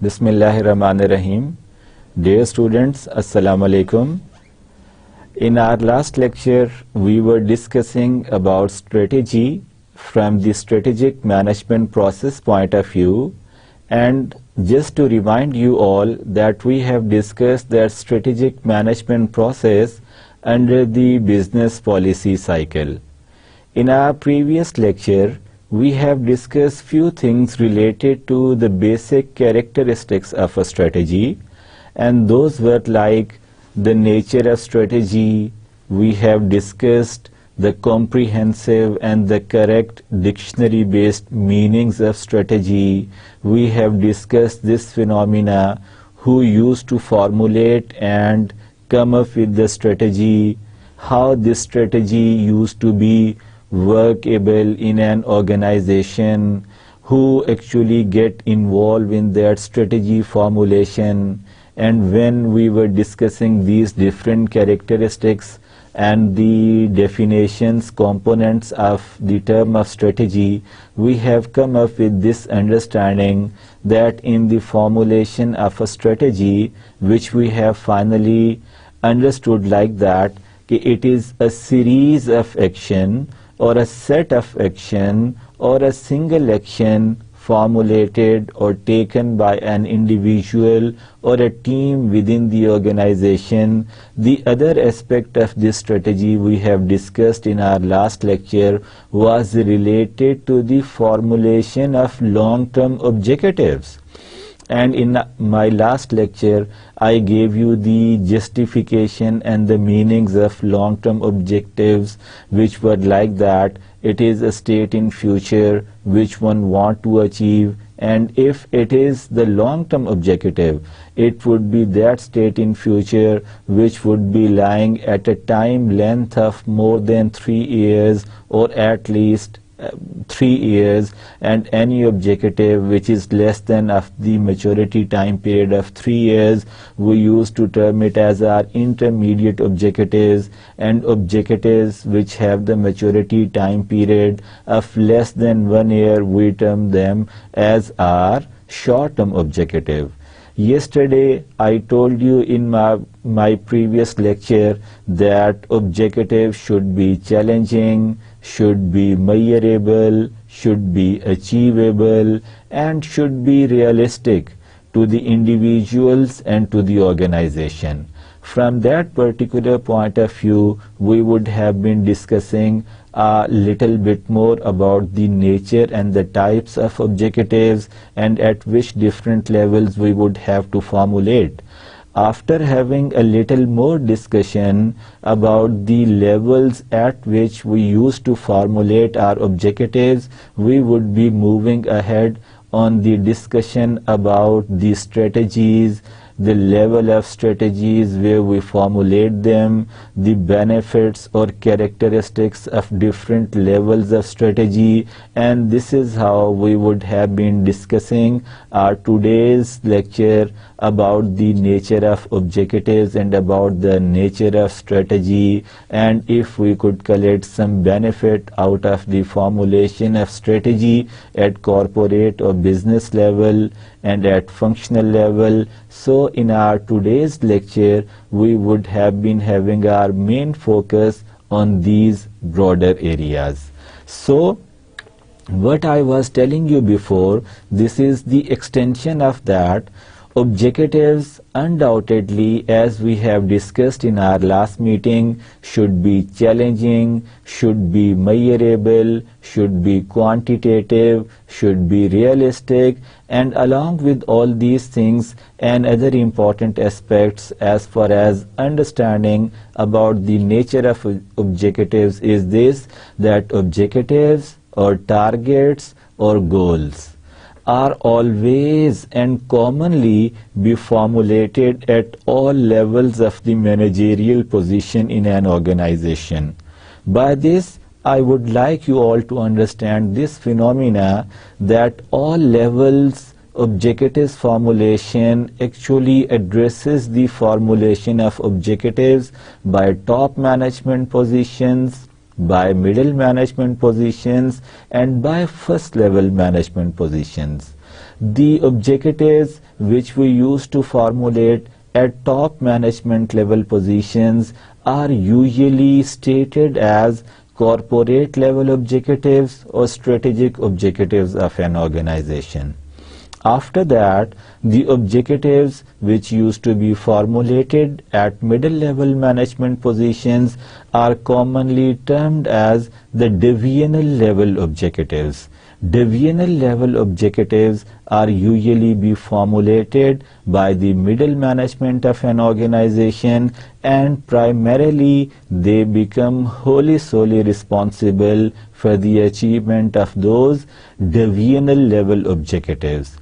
Bismillahirrahmanirrahim. Dear students, Assalamu alaikum. In our last lecture, we were discussing about strategy from the strategic management process point of view. And just to remind you all that we have discussed that strategic management process under the business policy cycle. In our previous lecture, we have discussed few things related to the basic characteristics of a strategy, and those were like the nature of strategy. We have discussed the comprehensive and the correct dictionary-based meanings of strategy. We have discussed this phenomena, who used to formulate and come up with the strategy, how this strategy used to be workable in an organization, who actually get involved in that strategy formulation. And when we were discussing these different characteristics and the definitions, components of the term of strategy, we have come up with this understanding that in the formulation of a strategy, which we have finally understood like that, it is a series of action or a set of action or a single action formulated or taken by an individual or a team within the organization. The other aspect of this strategy we have discussed in our last lecture was related to the formulation of long-term objectives. And in my last lecture, I gave you the justification and the meanings of long-term objectives, which were like that it is a state in future which one want to achieve, and if it is the long-term objective, it would be that state in future which would be lying at a time length of more than 3 years or at least 3 years, and any objective which is less than of the maturity time period of 3 years, we used to term it as our intermediate objectives, and objectives which have the maturity time period of less than 1 year, we term them as our short-term objective. Yesterday, I told you in my previous lecture that objectives should be challenging, should be measurable, should be achievable, and should be realistic to the individuals and to the organization. From that particular point of view, we would have been discussing a little bit more about the nature and the types of objectives and at which different levels we would have to formulate. After having a little more discussion about the levels at which we used to formulate our objectives, we would be moving ahead on the discussion about the strategies, the level of strategies where we formulate them, the benefits or characteristics of different levels of strategy, and this is how we would have been discussing our today's lecture about the nature of objectives and about the nature of strategy, and if we could collect some benefit out of the formulation of strategy at corporate or business level and at functional level. So in our today's lecture, we would have been having our main focus on these broader areas. So what I was telling you before, this is the extension of that. Objectives undoubtedly, as we have discussed in our last meeting, should be challenging, should be measurable, should be quantitative, should be realistic, and along with all these things, another important aspects as far as understanding about the nature of objectives is this, that objectives or targets or goals are always and commonly be formulated at all levels of the managerial position in an organization. By this, I would like you all to understand this phenomena that all levels objectives formulation actually addresses the formulation of objectives by top management positions, by middle management positions, and by first level management positions. The objectives which we use to formulate at top management level positions are usually stated as corporate level objectives or strategic objectives of an organization. After that, the objectives which used to be formulated at middle level management positions are commonly termed as the divisional level objectives. Divisional level objectives are usually be formulated by the middle management of an organization, and primarily they become wholly solely responsible for the achievement of those divisional level objectives.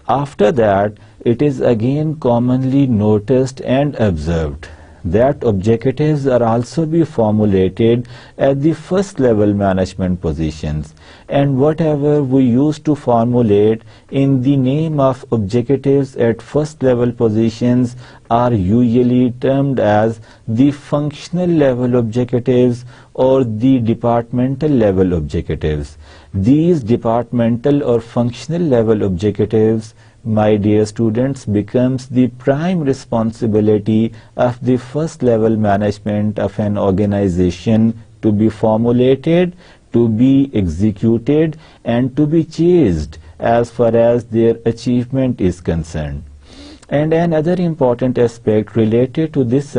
After that, it is again commonly noticed and observed that objectives are also be formulated at the first level management positions, and whatever we used to formulate in the name of objectives at first level positions are usually termed as the functional level objectives or the departmental level objectives. These departmental or functional level objectives, my dear students, becomes the prime responsibility of the first level management of an organization to be formulated, to be executed, and to be chased as far as their achievement is concerned. And another important aspect related to this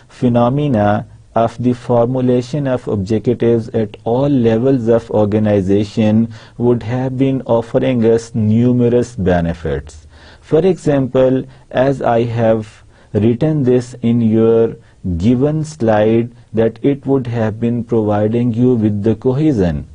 phenomena of the formulation of objectives at all levels of organization would have been offering us numerous benefits. For example, as I have written this in your given slide, that it would have been providing you with the cohesion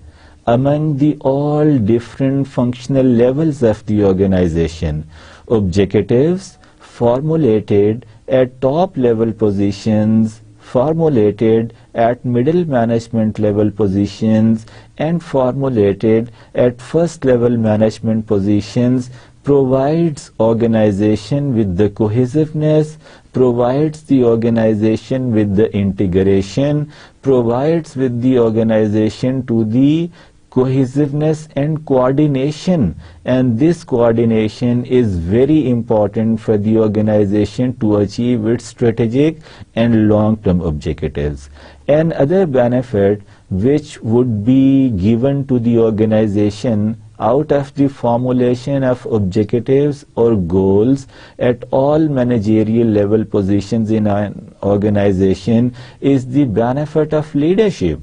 among the all different functional levels of the organization. Objectives formulated at top level positions, formulated at middle management level positions, and formulated at first level management positions provides organization with the cohesiveness, provides the organization with the integration, provides with the organization to the cohesiveness and coordination, and this coordination is very important for the organization to achieve its strategic and long-term objectives. Another benefit which would be given to the organization out of the formulation of objectives or goals at all managerial level positions in an organization is the benefit of leadership.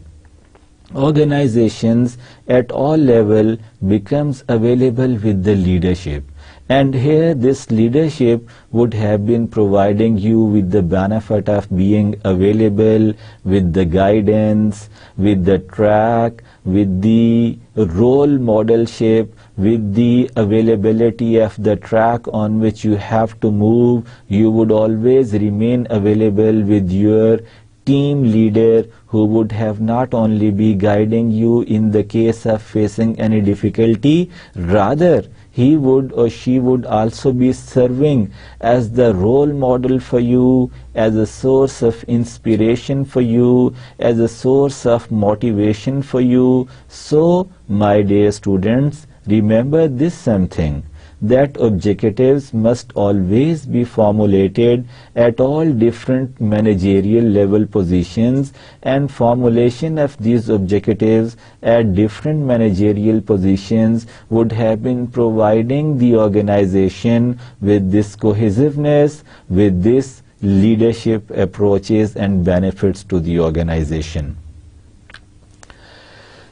Organizations at all level becomes available with the leadership, and here this leadership would have been providing you with the benefit of being available with the guidance, with the track, with the role modelship, with the availability of the track on which you have to move. You would always remain available with your team leader, who would have not only be guiding you in the case of facing any difficulty, rather he would or she would also be serving as the role model for you, as a source of inspiration for you, as a source of motivation for you. So, my dear students, remember this something, that objectives must always be formulated at all different managerial level positions, and formulation of these objectives at different managerial positions would have been providing the organization with this cohesiveness, with this leadership approaches and benefits to the organization.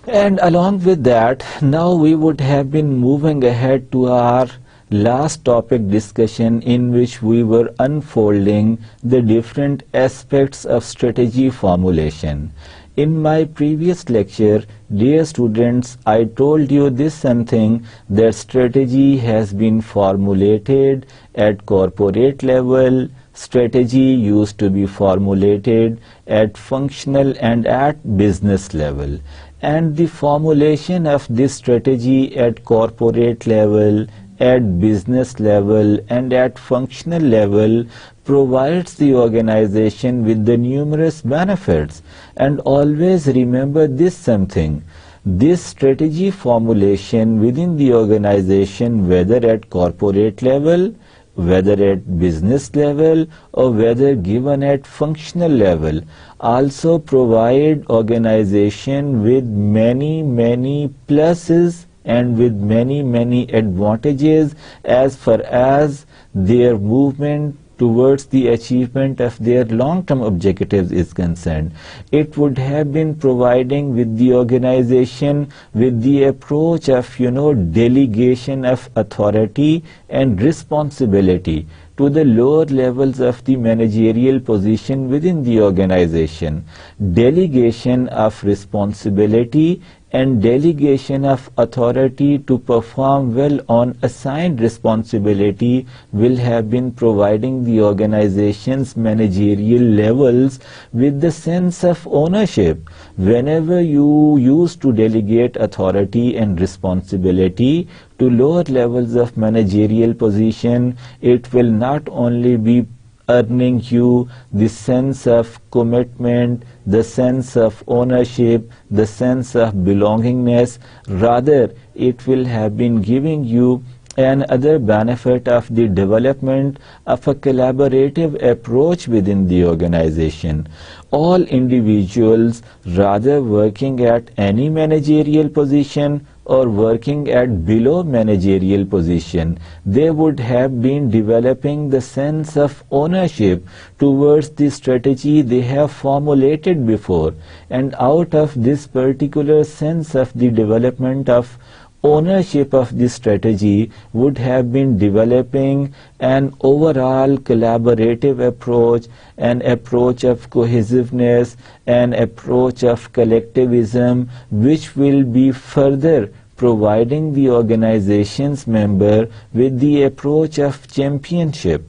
And along with that, now we would have been moving ahead to our last topic discussion, in which we were unfolding the different aspects of strategy formulation. In my previous lecture, dear students, I told you this something, that strategy has been formulated at corporate level. Strategy used to be formulated at functional and at business level. And the formulation of this strategy at corporate level, at business level, and at functional level provides the organization with the numerous benefits. And always remember this something, this strategy formulation within the organization, whether at corporate level, whether at business level, or whether given at functional level, also provide organization with many pluses and with many advantages as far as their movement towards the achievement of their long-term objectives is concerned. It would have been providing with the organization with the approach of, delegation of authority and responsibility to the lower levels of the managerial position within the organization. Delegation of responsibility and delegation of authority to perform well on assigned responsibility will have been providing the organization's managerial levels with the sense of ownership. Whenever you used to delegate authority and responsibility to lower levels of managerial position, it will not only be earning you the sense of commitment, the sense of ownership, the sense of belongingness, rather it will have been giving you another benefit of the development of a collaborative approach within the organization. All individuals, rather working at any managerial position or working at below managerial position, they would have been developing the sense of ownership towards the strategy they have formulated before. And out of this particular sense of the development of ownership of this strategy would have been developing an overall collaborative approach, an approach of cohesiveness, an approach of collectivism, which will be further providing the organization's member with the approach of championship.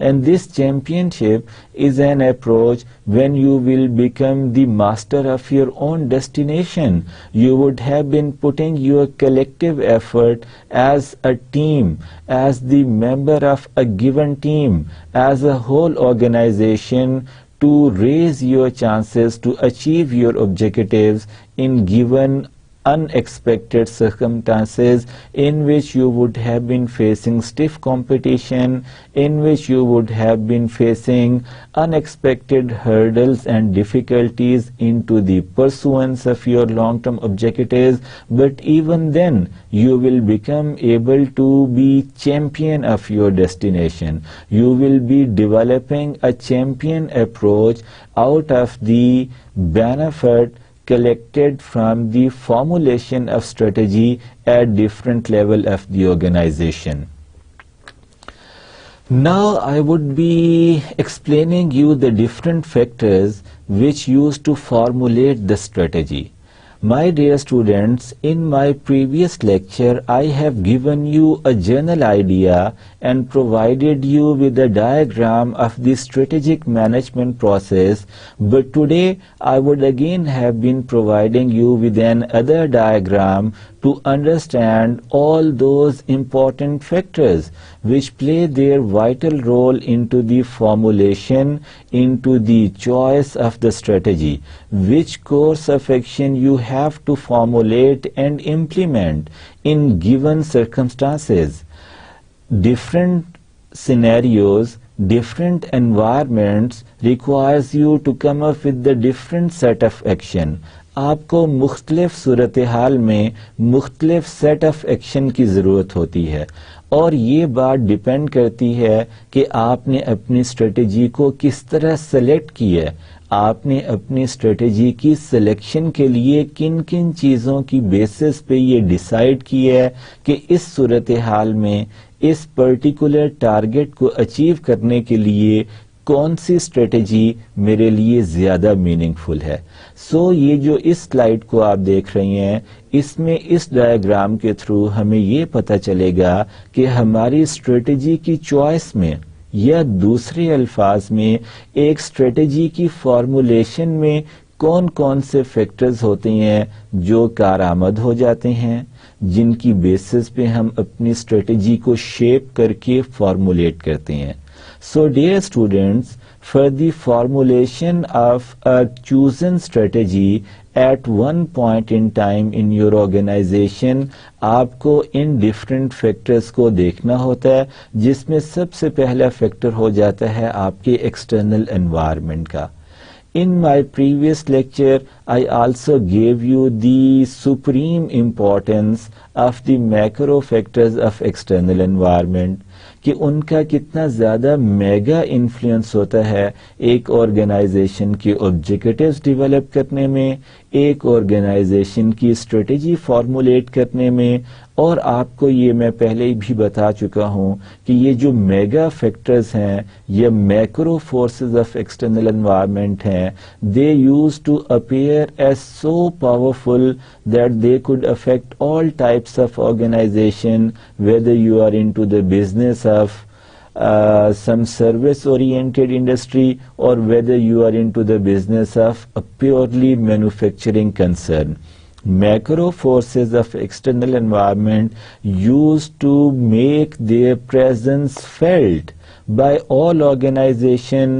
And this championship is an approach when you will become the master of your own destination. You would have been putting your collective effort as a team, as the member of a given team, as a whole organization, to raise your chances to achieve your objectives in given unexpected circumstances in which you would have been facing stiff competition, in which you would have been facing unexpected hurdles and difficulties into the pursuance of your long-term objectives, but even then you will become able to be champion of your destination. You will be developing a champion approach out of the benefit collected from the formulation of strategy at different level of the organization. Now I would be explaining you the different factors which used to formulate the strategy. My dear students, in my previous lecture, I have given you a general idea and provided you with a diagram of the strategic management process, but today I would again have been providing you with another diagram to understand all those important factors which play their vital role into the formulation, into the choice of the strategy, which course of action you have to formulate and implement in given circumstances. Different scenarios, different environments requires you to come up with the different set of action. آپ کو مختلف صورتحال میں مختلف set of action کی ضرورت ہوتی ہے، اور یہ بات ڈیپینڈ کرتی ہے کہ آپ نے اپنی اسٹریٹجی کو کس طرح سلیکٹ کی ہے. آپ نے اپنی اسٹریٹجی کی سلیکشن کے لیے کن کن چیزوں کی بیسس پہ یہ ڈیسائیڈ کی ہے کہ اس صورتحال میں اس پرٹیکولر ٹارگٹ کو اچیو کرنے کے لیے کون سی اسٹریٹجی میرے لیے زیادہ میننگ فل ہے. سو یہ جو اس سلائیڈ کو آپ دیکھ رہی ہیں اس میں اس ڈائیگرام کے تھرو ہمیں یہ پتہ چلے گا کہ ہماری اسٹریٹجی کی چوائس میں یا دوسرے الفاظ میں ایک اسٹریٹجی کی فارمولیشن میں کون کون سے فیکٹرز ہوتے ہیں جو کارآمد ہو جاتے ہیں، جن کی بیسس پہ ہم اپنی اسٹریٹجی کو شیپ کر کے فارمولیٹ کرتے ہیں. So dear students, for the formulation of a chosen strategy at one point in time in your organization, آپ کو ان ڈفرینٹ فیکٹرز کو دیکھنا ہوتا ہے، جس میں سب سے پہلا فیکٹر ہو جاتا ہے آپ کے ایکسٹرنل انوائرمنٹ کا. In my previous lecture, I also gave you the supreme importance of the macro factors of external environment. کہ ان کا کتنا زیادہ میگا انفلوئنس ہوتا ہے ایک آرگنائزیشن کے آبجیکٹیوز ڈیولپ کرنے میں، ایک آرگنائزیشن کی اسٹریٹجی فارمولیٹ کرنے میں. اور آپ کو یہ میں پہلے ہی بھی بتا چکا ہوں کہ یہ جو میگا فیکٹرز ہیں یا micro forces of external environment ہیں، they use to appear as so powerful that they could affect all types of organization, whether you are into the business of some service oriented industry or whether you are into the business of a purely manufacturing concern. Macro forces of external environment used to make their presence felt by all organization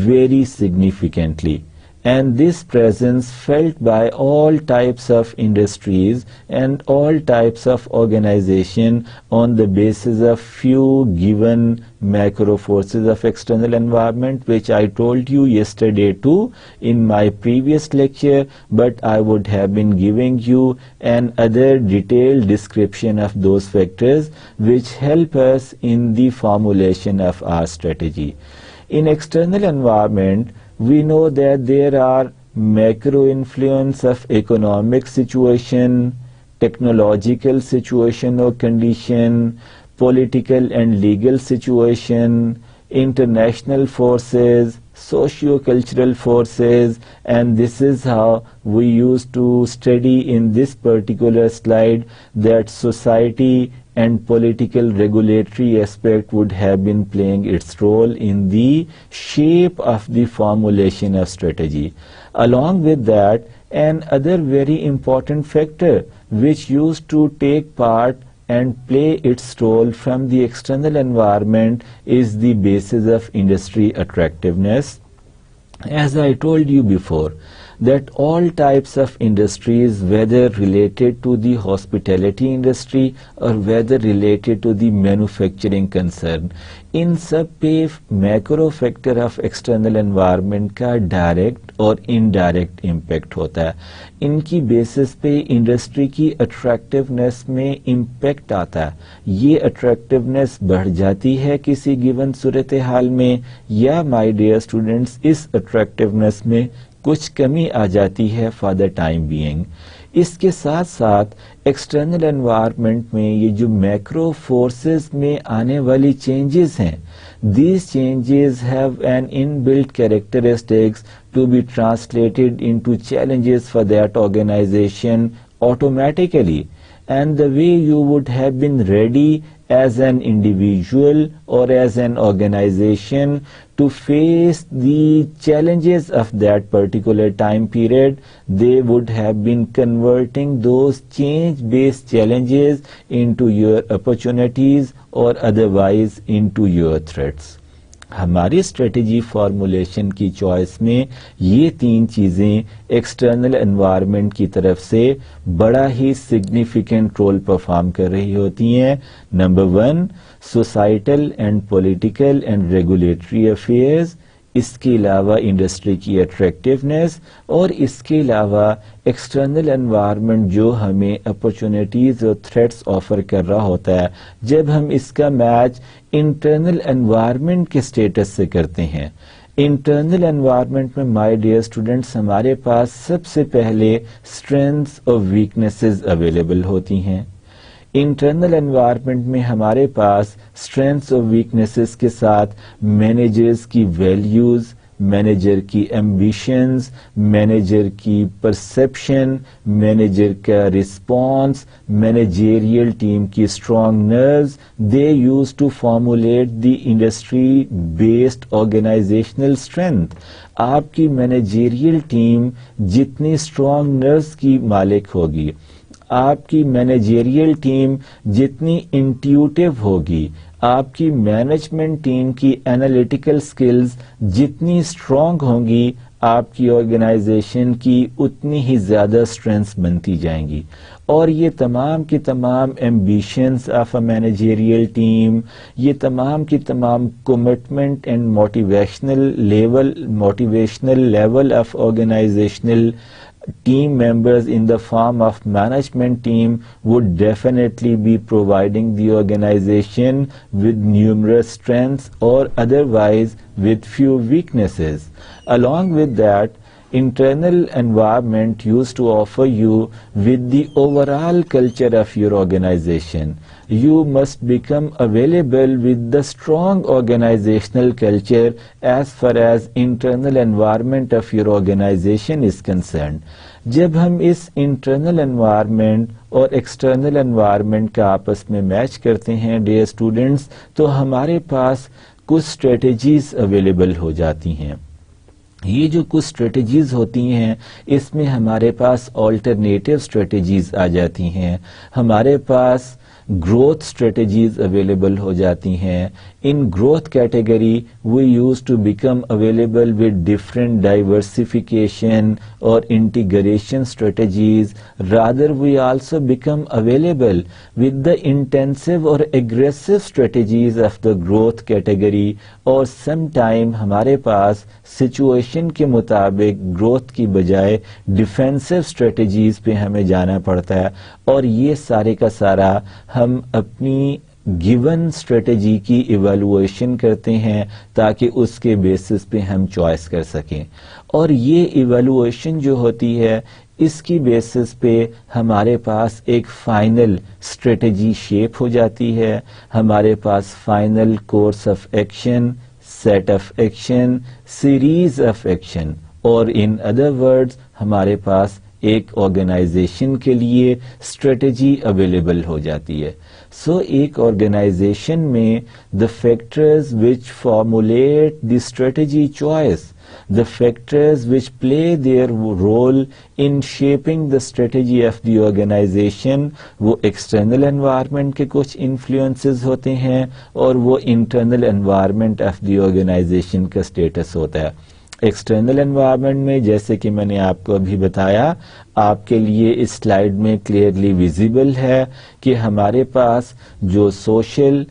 very significantly. And this presence felt by all types of industries and all types of organization on the basis of few given macro forces of external environment, which I told you yesterday too in my previous lecture, but I would have been giving you an other detailed description of those factors which help us in the formulation of our strategy. In external environment, we know that there are macro influence of economic situation, technological situation or condition, political and legal situation, international forces, socio-cultural forces, and this is how we used to study in this particular slide that society and political regulatory aspect would have been playing its role in the shape of the formulation of strategy. Along with that, another very important factor which used to take part and play its role from the external environment is the basis of industry attractiveness. As I told you before, that all types of industries, whether related to the hospitality industry or whether related to the manufacturing concern, ان سب پہ macro factor of external environment کا direct اور indirect impact ہوتا ہے. ان کی basis پہ industry کی attractiveness میں impact آتا ہے. یہ اٹریکٹیونیس بڑھ جاتی ہے کسی گیون صورتحال میں، یا مائی ڈیئر اسٹوڈینٹس اس اٹریکٹیونیس میں کچھ کمی آ جاتی ہے فار دا ٹائم بینگ. اس کے ساتھ ساتھ ایکسٹرنل انوائرمنٹ میں یہ جو میکرو فورسز میں آنے والی چینجز ہیں، these changes have an inbuilt characteristics to be translated into challenges for that organization automatically, and the way you would have been ready as an individual or as an organization to face the challenges of that particular time period, they would have been converting those change-based challenges into your opportunities or otherwise into your threats. ہماری strategy formulation کی choice میں یہ تین چیزیں external environment کی طرف سے بڑا ہی سگنیفیکنٹ رول پرفارم کر رہی ہوتی ہیں. Number 1 societal and political and regulatory affairs, اس کے علاوہ انڈسٹری کی اٹریکٹیونیس، اور اس کے علاوہ ایکسٹرنل انوائرمنٹ جو ہمیں اپرچونیٹیز اور تھریٹس آفر کر رہا ہوتا ہے. جب ہم اس کا میچ انٹرنل انوائرمنٹ کے اسٹیٹس سے کرتے ہیں، انٹرنل انوائرمنٹ میں مائی ڈیئر اسٹوڈینٹس ہمارے پاس سب سے پہلے اسٹرینتھس اور ویکنیسز اویلیبل ہوتی ہیں. انٹرنل انوائرمنٹ میں ہمارے پاس اسٹرینتھس اور ویکنیسز کے ساتھ مینیجرز کی ویلیوز، مینیجر کی ایمبیشنز، مینیجر کی پرسیپشن، مینیجر کا رسپانس، مینیجریل ٹیم کی strong nerves, they use to formulate the industry based organizational strength. آپ کی مینیجریل ٹیم جتنی اسٹرانگ نروز کی مالک ہوگی، آپ کی مینیجریل ٹیم جتنی انٹیوٹیو ہوگی، آپ کی مینجمنٹ ٹیم کی انالیٹیکل سکلز جتنی اسٹرانگ ہوں گی، آپ کی آرگنائزیشن کی اتنی ہی زیادہ اسٹرینتھس بنتی جائیں گی. اور یہ تمام کی تمام ambitions of a managerial team, یہ تمام کی تمام commitment and motivational level of organizational team members in the form of management team would definitely be providing the organization with numerous strengths or otherwise with few weaknesses. Along with that, internal environment used to offer you with the overall culture of your organization. You must become available with the strong organizational culture as far as internal environment of your organization is concerned. جب ہم اس internal environment اور external environment کا آپس میں match کرتے ہیں dear students, تو ہمارے پاس کچھ اسٹریٹجیز اویلیبل ہو جاتی ہیں. یہ جو کچھ اسٹریٹجیز ہوتی ہیں، اس میں ہمارے پاس آلٹرنیٹیو اسٹریٹجیز آ جاتی ہیں، ہمارے پاس گروتھ اسٹریٹجیز اویلیبل ہو جاتی ہیں. In growth category we use to become available with different diversification اور integration strategies. Rather we also become available with the intensive اور aggressive strategies of the growth category. اور سم ٹائم ہمارے پاس situation کے مطابق growth کی بجائے defensive strategies پہ ہمیں جانا پڑتا ہے. اور یہ سارے کا سارا ہم اپنی گیون اسٹریٹجی کی ایویلویشن کرتے ہیں تاکہ اس کے بیسس پہ ہم چوائس کر سکیں. اور یہ ایویلویشن جو ہوتی ہے، اس کی بیسس پہ ہمارے پاس ایک فائنل اسٹریٹجی شیپ ہو جاتی ہے. ہمارے پاس final course of action, set of action, series of action, اور ان ادر ورڈز ہمارے پاس ایک آرگنائزیشن کے لیے اسٹریٹجی اویلیبل ہو جاتی ہے. سو ایک آرگنائزیشن میں the factors which formulate the strategy choice, the factors which play their role in shaping the strategy of the organization، وہ external environment کے کچھ influences ہوتے ہیں اور وہ internal environment of the organization کا status ہوتا ہے. ایکسٹرنل انوائرمنٹ میں جیسے کہ میں نے آپ کو ابھی بتایا، آپ کے لیے اس سلائیڈ میں کلیئرلی ویزیبل ہے کہ ہمارے پاس جو سوشل،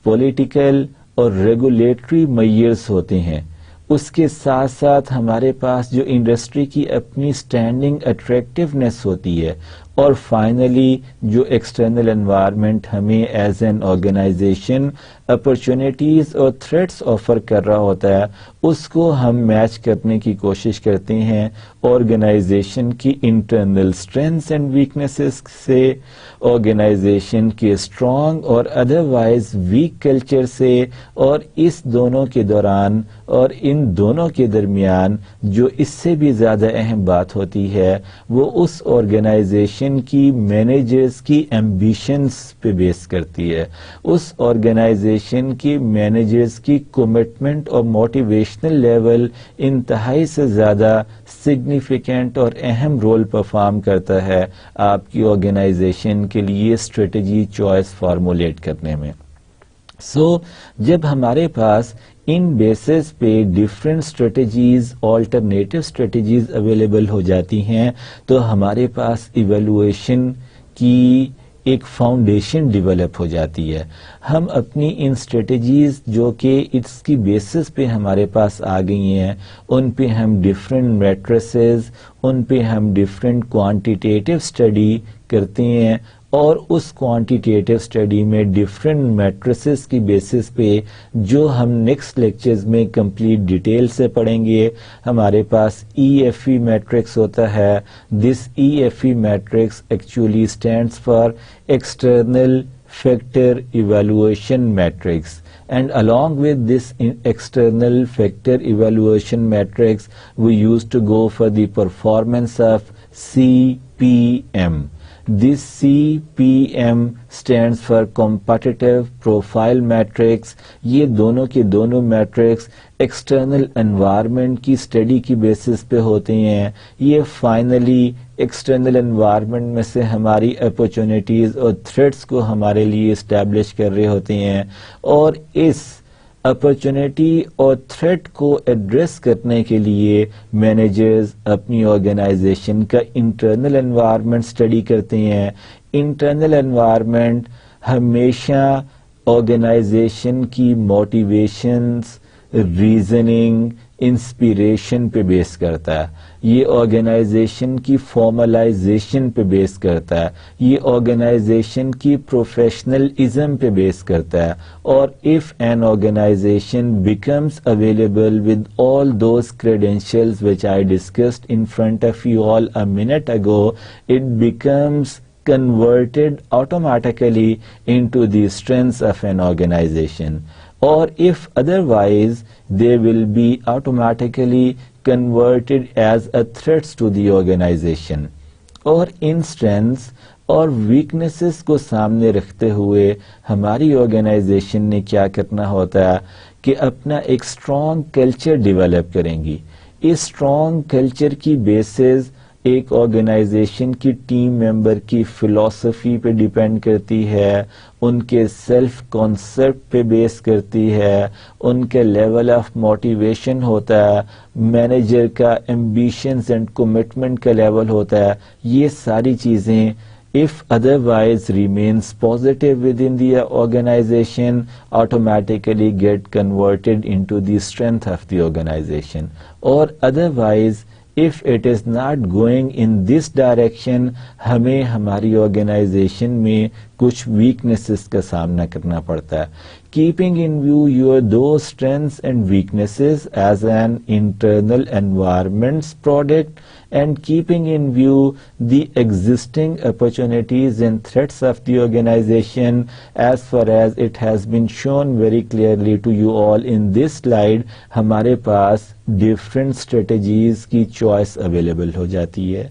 پولیٹیکل اور ریگولیٹری میئرز ہوتے ہیں، اس کے ساتھ ساتھ ہمارے پاس جو انڈسٹری کی اپنی اسٹینڈنگ اٹریکٹیونیس ہوتی ہے، اور فائنلی جو ایکسٹرنل انوائرمنٹ ہمیں ایز این آرگنائزیشن اپرچونیٹیز اور تھریٹس آفر کر رہا ہوتا ہے، اس کو ہم میچ کرنے کی کوشش کرتے ہیں آرگنائزیشن کی انٹرنل اسٹرینتھس اینڈ ویکنیسز سے، آرگنائزیشن کے اسٹرانگ اور ادروائز ویک کلچر سے. اور اس دونوں کے دوران اور ان دونوں کے درمیان جو اس سے بھی زیادہ اہم بات ہوتی ہے، وہ اس آرگنائزیشن کی مینیجرز کی ایمبیشنز پہ بیس کرتی ہے. اس آرگنائزیشن کی مینیجرز کی کمٹمنٹ اور موٹیویشنل لیول انتہائی سے زیادہ سگنیفیکنٹ اور اہم رول پرفارم کرتا ہے آپ کی آرگنائزیشن کے لیے اسٹریٹجی چوائس فارمولیٹ کرنے میں. سو جب ہمارے پاس ان بیسس پہ different strategies, alternative strategies available ہو جاتی ہیں، تو ہمارے پاس ایویلویشن کی ایک فاؤنڈیشن ڈیولپ ہو جاتی ہے. ہم اپنی ان اسٹریٹجیز جو کہ اس کی بیسس پہ ہمارے پاس آ گئی ہیں، ان پہ ہم ڈفرینٹ میٹریسز، ان پہ ہم ڈفرینٹ کوانٹیٹیو اسٹڈی کرتے ہیں اور اس کوانٹیٹیو اسٹڈی میں ڈفرینٹ میٹریسز کی بیسس پہ جو ہم نیکسٹ لیکچرز میں کمپلیٹ ڈیٹیل سے پڑھیں گے. ہمارے پاس ای ایف ای میٹرکس ہوتا ہے. This E F E matrix actually stands for external factor evaluation matrix. And along with this external factor evaluation matrix, we used to go for the performance of CPM. This CPM stands for competitive profile matrix. یہ دونوں کے دونوں matrix external environment کی study کی basis پہ ہوتے ہیں. یہ فائنلی ایکسٹرنل انوائرمنٹ میں سے ہماری اپرچونیٹیز اور تھریٹس کو ہمارے لیے اسٹیبلش کر رہے ہوتے ہیں, اور اس اپرچونیٹی اور تھریٹ کو ایڈریس کرنے کے لیے مینیجرز اپنی آرگنائزیشن کا انٹرنل انوائرمنٹ اسٹڈی کرتے ہیں. انٹرنل انوائرمنٹ ہمیشہ آرگنائزیشن کی موٹیویشنز, ریزننگ, انسپیریشن پہ بیس کرتا ہے. یہ آرگنائزیشن کی فارملائزیشن پہ بیس کرتا ہے. یہ آرگنائزیشن کی پروفیشنلزم پہ بیس کرتا ہے. اور if an organization becomes available with all those credentials which I discussed in front of you all a minute ago, it becomes converted automatically into the strengths of an organization. Or if otherwise, they will be automatically converted as a threats to the organization. اور ان strengths اور weaknesses کو سامنے رکھتے ہوئے ہماری organization نے کیا کرنا ہوتا ہے کہ اپنا ایک اسٹرانگ کلچر ڈیولپ کریں گی. اس اسٹرانگ کلچر کی بیسز ایک آرگنائزیشن کی ٹیم ممبر کی فلاسفی پہ ڈیپینڈ کرتی ہے, ان کے سیلف کانسیپٹ پہ بیس کرتی ہے, ان کے لیول آف موٹیویشن ہوتا ہے, مینیجر کا ایمبیشنز اینڈ کمٹمنٹ کا لیول ہوتا ہے. یہ ساری چیزیں if otherwise remains positive within the organization, automatically get converted into the strength of the organization. Or otherwise, if it is not going in this direction, ہمیں ہماری organization میں کچھ ویکنیسز کا سامنا کرنا پڑتا ہے. Keeping in view your those strengths and weaknesses as an internal environment's product, and keeping in view the existing opportunities and threats of the organization as far as it has been shown very clearly to you all in this slide, ہمارے پاس different strategies کی choice available ہو جاتی ہے.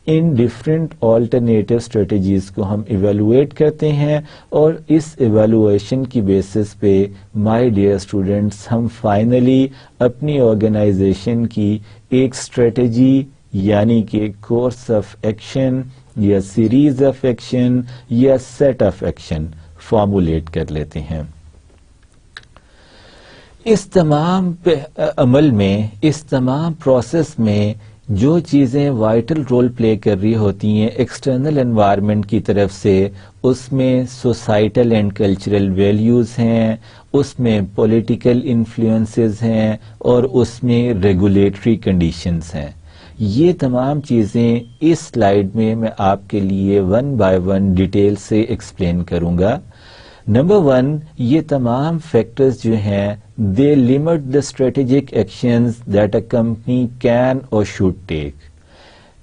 ان different alternative strategies کو ہم evaluate کرتے ہیں, اور اس evaluation کی بیسس پہ مائی ڈیئر اسٹوڈینٹس ہم فائنلی اپنی آرگنائزیشن کی ایک اسٹریٹجی یعنی کہ کورس آف ایکشن یا سیریز آف ایکشن یا سیٹ آف ایکشن فارمولیٹ کر لیتے ہیں. اس تمام عمل میں, اس تمام پروسیس میں جو چیزیں وائٹل رول پلے کر رہی ہوتی ہیں ایکسٹرنل انوائرمنٹ کی طرف سے, اس میں سوسائٹل اینڈ کلچرل ویلیوز ہیں, اس میں پولیٹیکل انفلوئنسز ہیں, اور اس میں ریگولیٹری کنڈیشنز ہیں. یہ تمام چیزیں اس سلائیڈ میں آپ کے لیے ون بائی ون ڈیٹیل سے ایکسپلین کروں گا. نمبر 1, یہ تمام فیکٹرز جو ہیں they limit the strategic actions that a company can or should take.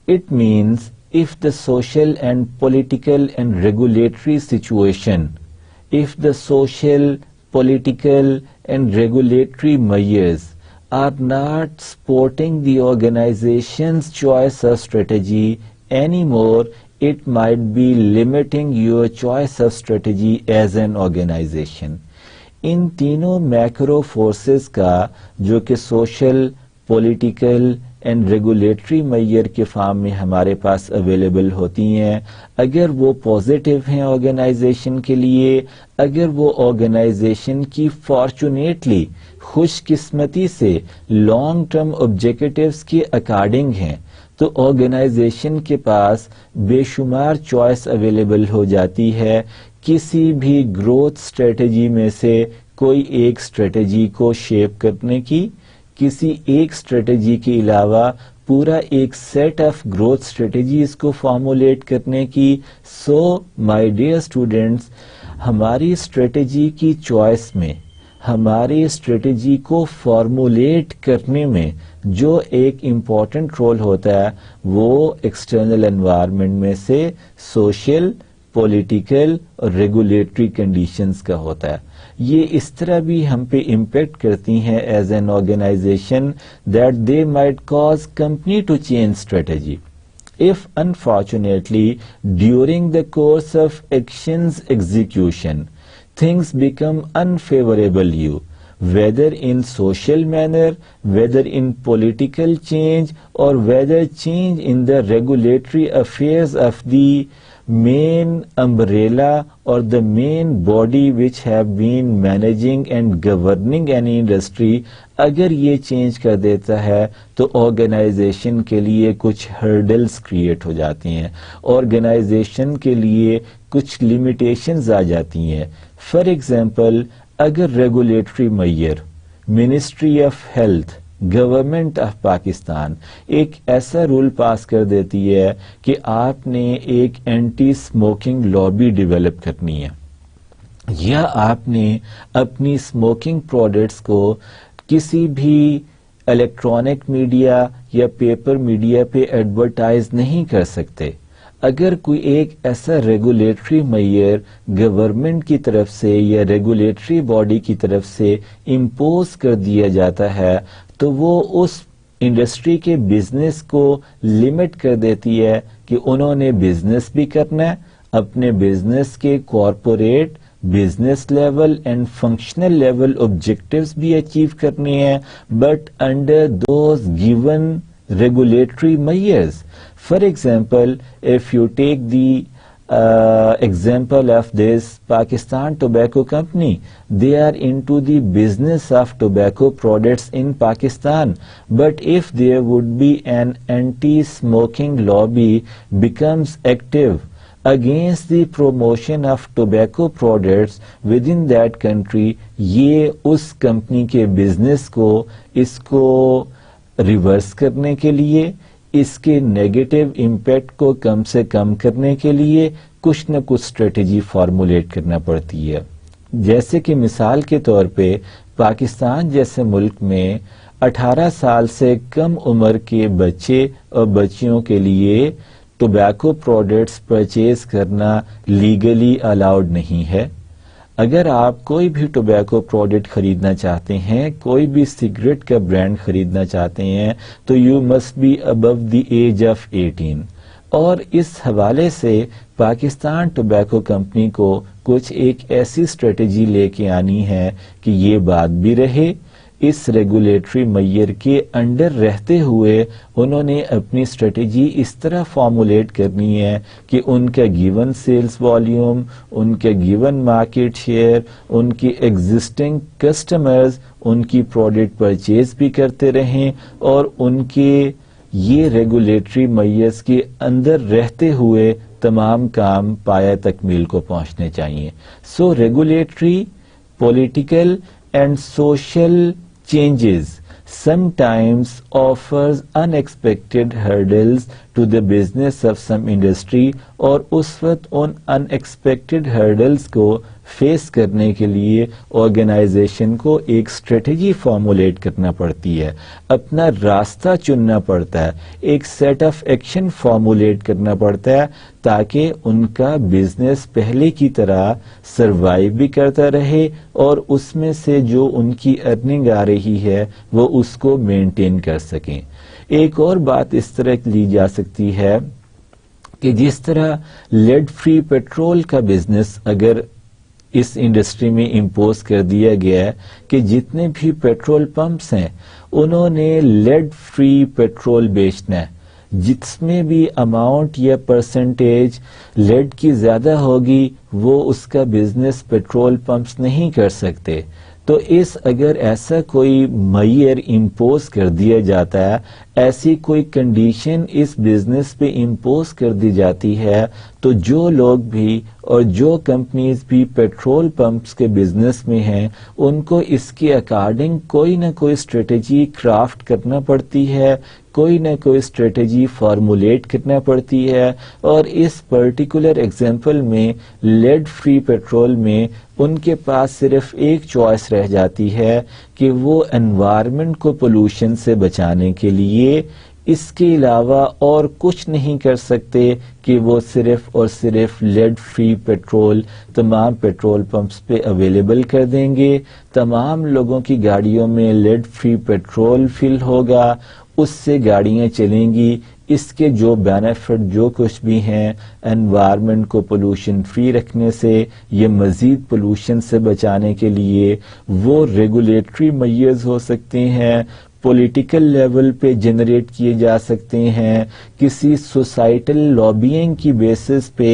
It means if the social and political and regulatory situation, if the social, political and regulatory measures are not supporting the organization's choice of strategy anymore, it might be limiting your choice of strategy as an organization. ان تینوں macro forces کا جو کہ social, political and regulatory میئر کے form میں ہمارے پاس available ہوتی ہیں, اگر وہ پازیٹیو ہیں آرگنائزیشن کے لیے, اگر وہ آرگنائزیشن کی فارچونیٹلی خوش قسمتی سے لانگ ٹرم آبجیکٹیوز کے اکارڈنگ ہیں, تو آرگنائزیشن کے پاس بے شمار چوائس اویلیبل ہو جاتی ہے کسی بھی گروتھ اسٹریٹجی میں سے کوئی ایک اسٹریٹجی کو شیپ کرنے کی, کسی ایک اسٹریٹجی کے علاوہ پورا ایک سیٹ آف گروتھ اسٹریٹجیز کو فارمولیٹ کرنے کی. سو مائی ڈیئر اسٹوڈینٹس، ہماری اسٹریٹجی کی چوائس میں، ہماری اسٹریٹجی کو فارمولیٹ کرنے میں جو ایک امپورٹنٹ رول ہوتا ہے وہ ایکسٹرنل انوائرمنٹ میں سے سوشل، پولیٹیکل اور ریگولیٹری کنڈیشنز کا ہوتا ہے. یہ اس طرح بھی ہم پہ امپیکٹ کرتی ہیں as an organization that they might cause company to change strategy. If unfortunately during the course of actions execution things become unfavorable you, whether in social manner, whether in political change, or whether change in the regulatory affairs of the main umbrella or the main body which have been managing and governing any industry, اگر یہ change کر دیتا ہے تو organization کے لیے کچھ hurdles create ہو جاتی ہیں، آرگنائزیشن کے لیے کچھ لمیٹیشنز آ جاتی ہیں. فار ایگزامپل، اگر ریگولیٹری معیار، ministry of health, government of Pakistan ایک ایسا رول پاس کر دیتی ہے کہ آپ نے ایک اینٹی اسموکنگ لابی ڈیولپ کرنی ہے، یا آپ نے اپنی اسموکنگ پروڈکٹس کو کسی بھی الیکٹرانک میڈیا یا پیپر میڈیا پہ ایڈورٹائز نہیں کر سکتے، اگر کوئی ایک ایسا ریگولیٹری معیار گورنمنٹ کی طرف سے یا ریگولیٹری باڈی کی طرف سے امپوز کر دیا جاتا ہے تو وہ اس انڈسٹری کے بزنس کو لمٹ کر دیتی ہے کہ انہوں نے بزنس بھی کرنا ہے، اپنے بزنس کے corporate, business level and functional level objectives بھی اچیو کرنے ہیں، but under those given regulatory measures. For example, if you take the example of this Pakistan Tobacco Company, they are into the business of tobacco products in Pakistan, but if there would be an anti-smoking lobby becomes active against the promotion of tobacco products within that country, یہ اس company کے business کو اس کو reverse کرنے کے لیے، اس کے negative impact کو کم سے کم کرنے کے لیے کچھ نہ کچھ اسٹریٹجی فارمولیٹ کرنا پڑتی ہے. جیسے کہ مثال کے طور پہ پاکستان جیسے ملک میں 18 سال سے کم عمر کے بچے اور بچیوں کے لیے ٹوبیکو پروڈکٹس پرچیز کرنا لیگلی الاؤڈ نہیں ہے. اگر آپ کوئی بھی ٹوبیکو پروڈکٹ خریدنا چاہتے ہیں، کوئی بھی سگریٹ کا برانڈ خریدنا چاہتے ہیں تو you must be above the age of 18. اور اس حوالے سے پاکستان ٹوبیکو کمپنی کو کچھ ایک ایسی اسٹریٹجی لے کے آنی ہے کہ یہ بات بھی رہے، اس ریگولیٹری معیار کے انڈر رہتے ہوئے انہوں نے اپنی اسٹریٹجی اس طرح فارمولیٹ کرنی ہے کہ ان کا گیون سیلز والیوم، ان کے گیون مارکیٹ شیئر، ان کی ایگزسٹنگ کسٹمرز ان کی پروڈکٹ پرچیز بھی کرتے رہیں، اور ان کے یہ ریگولیٹری معیار کے اندر رہتے ہوئے تمام کام پایہ تکمیل کو پہنچنے چاہیے. So regulatory, political and social changes sometimes offers unexpected hurdles to the business of some industry, اور اس وقت ان unexpected hurdles کو فیس کرنے کے لیے آرگنائزیشن کو ایک اسٹریٹجی فارمولیٹ کرنا پڑتی ہے، اپنا راستہ چننا پڑتا ہے، ایک سیٹ آف ایکشن فارمولیٹ کرنا پڑتا ہے تاکہ ان کا بزنس پہلے کی طرح سروائیو بھی کرتا رہے اور اس میں سے جو ان کی ارننگ آ رہی ہے وہ اس کو مینٹین کر سکیں. ایک اور بات اس طرح لی جا سکتی ہے کہ جس طرح لیڈ فری پیٹرول کا بزنس اگر اس انڈسٹری میں امپوز کر دیا گیا ہے کہ جتنے بھی پیٹرول پمپس ہیں انہوں نے لیڈ فری پیٹرول بیچنا ہے، جس میں بھی اماؤنٹ یا پرسنٹیج لیڈ کی زیادہ ہوگی وہ اس کا بزنس پیٹرول پمپس نہیں کر سکتے. تو اگر ایسا کوئی معیار امپوز کر دیا جاتا ہے، ایسی کوئی کنڈیشن اس بزنس پہ امپوز کر دی جاتی ہے تو جو لوگ بھی اور جو کمپنیز بھی پیٹرول پمپس کے بزنس میں ہیں ان کو اس کے اکارڈنگ کوئی نہ کوئی اسٹریٹجی کرافٹ کرنا پڑتی ہے, کوئی نہ کوئی اسٹریٹجی فارمولیٹ کرنا پڑتی ہے. اور اس پرٹیکولر ایگزامپل میں لیڈ فری پیٹرول میں ان کے پاس صرف ایک چوائس رہ جاتی ہے کہ وہ انوائرمنٹ کو پولوشن سے بچانے کے لیے اس کے علاوہ اور کچھ نہیں کر سکتے کہ وہ صرف اور صرف لیڈ فری پیٹرول تمام پیٹرول پمپس پہ اویلیبل کر دیں گے, تمام لوگوں کی گاڑیوں میں لیڈ فری پیٹرول فل ہوگا, اس سے گاڑیاں چلیں گی, اس کے جو بینیفٹ جو کچھ بھی ہیں انوائرمنٹ کو پولوشن فری رکھنے سے یہ مزید پولوشن سے بچانے کے لیے وہ ریگولیٹری میئرز ہو سکتے ہیں, پولیٹیکل لیول پہ جنریٹ کیے جا سکتے ہیں, کسی سوسائٹل لابینگ کی بیسس پہ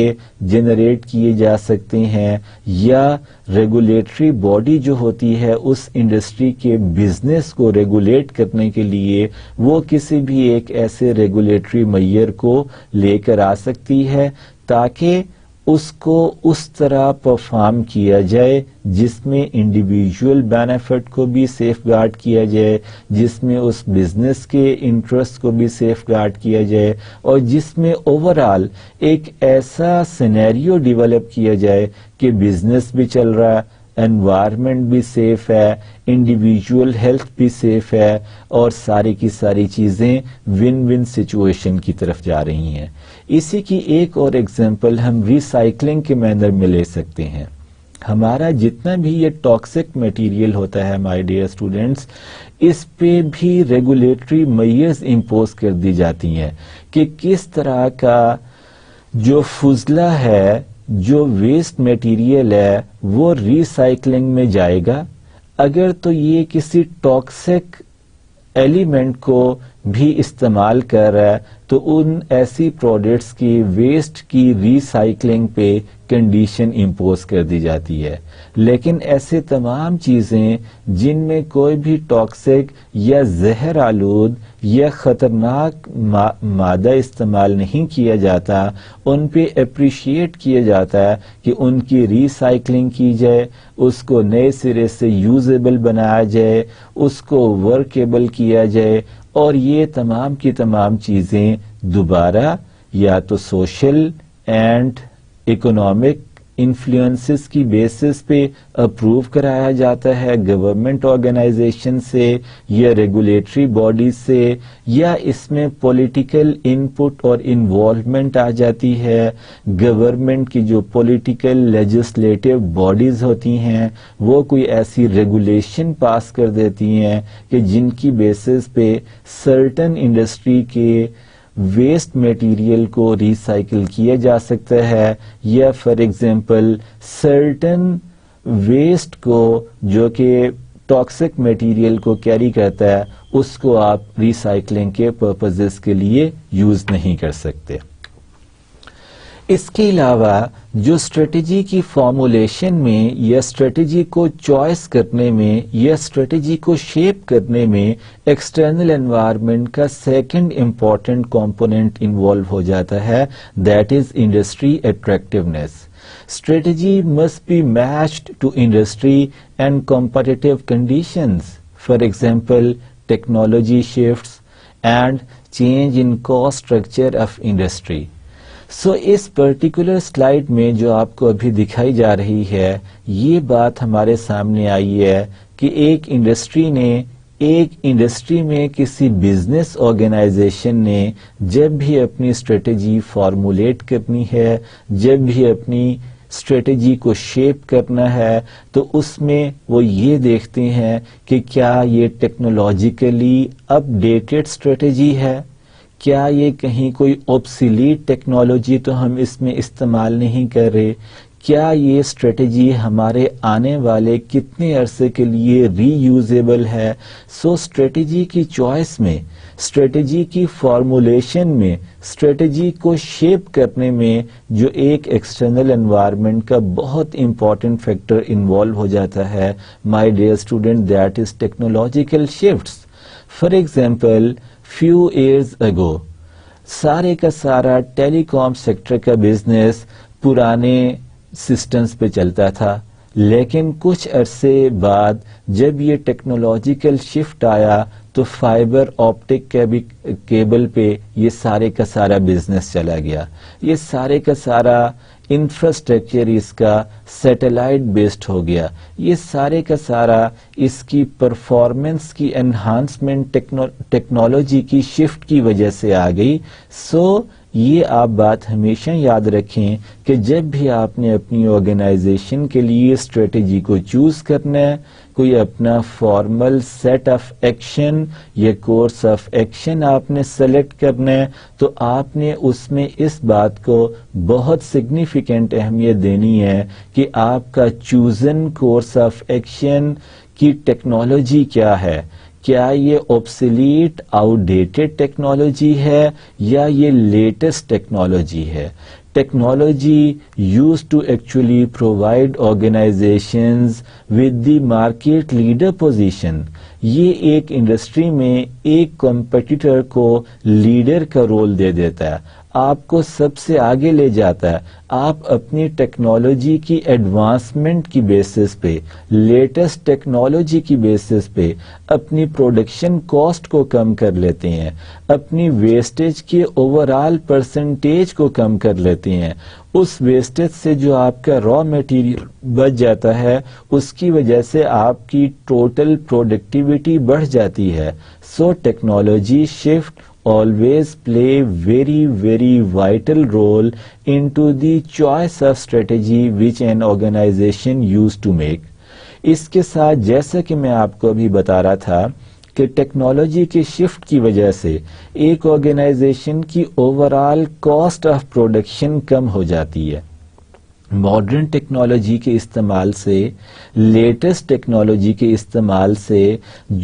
جنریٹ کیے جا سکتے ہیں, یا ریگولیٹری باڈی جو ہوتی ہے اس انڈسٹری کے بزنس کو ریگولیٹ کرنے کے لیے وہ کسی بھی ایک ایسے ریگولیٹری میئر کو لے کر آ سکتی ہے تاکہ اس کو اس طرح پرفارم کیا جائے جس میں انڈیویجول بینیفٹ کو بھی سیف گارڈ کیا جائے, جس میں اس بزنس کے انٹرسٹ کو بھی سیف گارڈ کیا جائے, اور جس میں اوور آل ایک ایسا سینیریو ڈیولپ کیا جائے کہ بزنس بھی چل رہا ہے, انوائرمنٹ بھی سیف ہے, انڈیویجول ہیلتھ بھی سیف ہے, اور ساری کی ساری چیزیں ون ون سچویشن کی طرف جا رہی ہیں. اسی کی ایک اور ایگزامپل ہم ریسائکلنگ کے مینر میں لے سکتے ہیں. ہمارا جتنا بھی یہ ٹاکسک میٹیریل ہوتا ہے مائی ڈیئر اسٹوڈینٹس, اس پہ بھی ریگولیٹری میئرز امپوز کر دی جاتی ہیں کہ کس طرح کا جو فضلہ ہے, جو ویسٹ میٹیریل ہے وہ ریسائکلنگ میں جائے گا. اگر تو یہ کسی ٹاکسک ایلیمنٹ کو بھی استعمال کر رہا ہے تو ان ایسی پروڈکٹس کی ویسٹ کی ریسائکلنگ پہ کنڈیشن امپوز کر دی جاتی ہے. لیکن ایسے تمام چیزیں جن میں کوئی بھی ٹاکسک یا زہر آلود یا خطرناک مادہ استعمال نہیں کیا جاتا, ان پہ اپریشیٹ کیا جاتا ہے کہ ان کی ریسائکلنگ کی جائے, اس کو نئے سرے سے یوزیبل بنایا جائے, اس کو ورکیبل کیا جائے, اور یہ تمام کی تمام چیزیں دوبارہ یا تو سوشل اینڈ اکنامک انفلوئنسز کی بیسس پہ اپروو کرایا جاتا ہے گورنمنٹ آرگنائزیشن سے یا ریگولیٹری باڈیز سے, یا اس میں پولیٹیکل ان پٹ اور انوالومنٹ آ جاتی ہے. گورنمنٹ کی جو پولیٹیکل لیجسلیٹو باڈیز ہوتی ہیں وہ کوئی ایسی ریگولیشن پاس کر دیتی ہیں کہ جن کی بیسس پہ سرٹن انڈسٹری کے ویسٹ میٹیریل کو ریسائکل کیا جا سکتا ہے, یا فار ایگزامپل سرٹن ویسٹ کو جو کہ ٹاکسک میٹیریل کو کیری کرتا ہے اس کو آپ ریسائکلنگ کے پرپزز کے لیے یوز نہیں کر سکتے. اس کے علاوہ جو اسٹریٹجی کی فارمولیشن میں یا اسٹریٹجی کو چوائس کرنے میں یا اسٹریٹجی کو شیپ کرنے میں ایکسٹرنل انوائرمنٹ کا سیکنڈ امپورٹنٹ کمپوننٹ انوالو ہو جاتا ہے, that is industry attractiveness. Strategy must be matched to industry and competitive conditions, for example technology shifts and change in cost structure of industry. So اس particular slide میں جو آپ کو ابھی دکھائی جا رہی ہے یہ بات ہمارے سامنے آئی ہے کہ ایک انڈسٹری میں کسی بزنس آرگنائزیشن نے جب بھی اپنی اسٹریٹجی فارمولیٹ کرنی ہے, جب بھی اپنی اسٹریٹجی کو شیپ کرنا ہے, تو اس میں وہ یہ دیکھتے ہیں کہ کیا یہ ٹیکنالوجیکلی اپ ڈیٹڈ اسٹریٹجی ہے, کیا یہ کہیں کوئی اوبسلیٹ ٹیکنالوجی تو ہم اس میں استعمال نہیں کر رہے, کیا یہ اسٹریٹجی ہمارے آنے والے کتنے عرصے کے لیے ری یوزیبل ہے. سو اسٹریٹجی کی چوائس میں, اسٹریٹجی کی فارمولیشن میں, اسٹریٹجی کو شیپ کرنے میں جو ایک ایکسٹرنل انوائرمنٹ کا بہت امپورٹنٹ فیکٹر انوالو ہو جاتا ہے my dear student, that is technological shifts. For example few years ago سارے کا سارا ٹیلی کام سیکٹر کا بزنس پرانے سسٹمز پہ چلتا تھا، لیکن کچھ عرصے بعد جب یہ ٹیکنالوجیکل شفٹ آیا تو فائبر آپٹک کیبل پہ یہ سارے کا سارا بزنس چلا گیا. یہ سارے کا سارا انفراسٹرکچر اس کا سیٹلائٹ بیسڈ ہو گیا. یہ سارے کا سارا اس کی پرفارمنس کی انہانسمنٹ ٹیکنالوجی کی شفٹ کی وجہ سے آ گئی. یہ آپ بات ہمیشہ یاد رکھیں کہ جب بھی آپ نے اپنی آرگنائزیشن کے لیے اسٹریٹجی کو چوز کرنا ہے، کوئی اپنا فارمل سیٹ آف ایکشن یا کورس آف ایکشن آپ نے سلیکٹ کرنا ہے، تو آپ نے اس میں اس بات کو بہت سگنیفیکنٹ اہمیت دینی ہے کہ آپ کا چوزن کورس آف ایکشن کی ٹیکنالوجی کیا ہے. کیا یہ obsolete آؤٹ ڈیٹڈ ٹیکنالوجی ہے یا یہ لیٹسٹ ٹیکنالوجی ہے. Technology used to actually provide organizations with the market leader position. یہ ایک انڈسٹری میں ایک کمپیٹیٹر کو لیڈر کا رول دے دیتا ہے، آپ کو سب سے آگے لے جاتا ہے. آپ اپنی ٹیکنالوجی کی ایڈوانسمنٹ کی بیسس پہ، لیٹسٹ ٹیکنالوجی کی بیسس پہ اپنی پروڈکشن کاسٹ کو کم کر لیتے ہیں، اپنی ویسٹیج کے اوور آل پرسنٹیج کو کم کر لیتے ہیں. اس ویسٹیج سے جو آپ کا را میٹیریل بچ جاتا ہے اس کی وجہ سے آپ کی ٹوٹل پروڈکٹیوٹی بڑھ جاتی ہے. Technology shift always play very vital role into the choice of strategy which an organization used to make. اس کے ساتھ جیسا کہ میں آپ کو ابھی بتا رہا تھا کہ ٹیکنالوجی کے شفٹ کی وجہ سے ایک آرگنائزیشن کی overall cost of production کم ہو جاتی ہے. ماڈرن ٹیکنالوجی کے استعمال سے، لیٹسٹ ٹیکنالوجی کے استعمال سے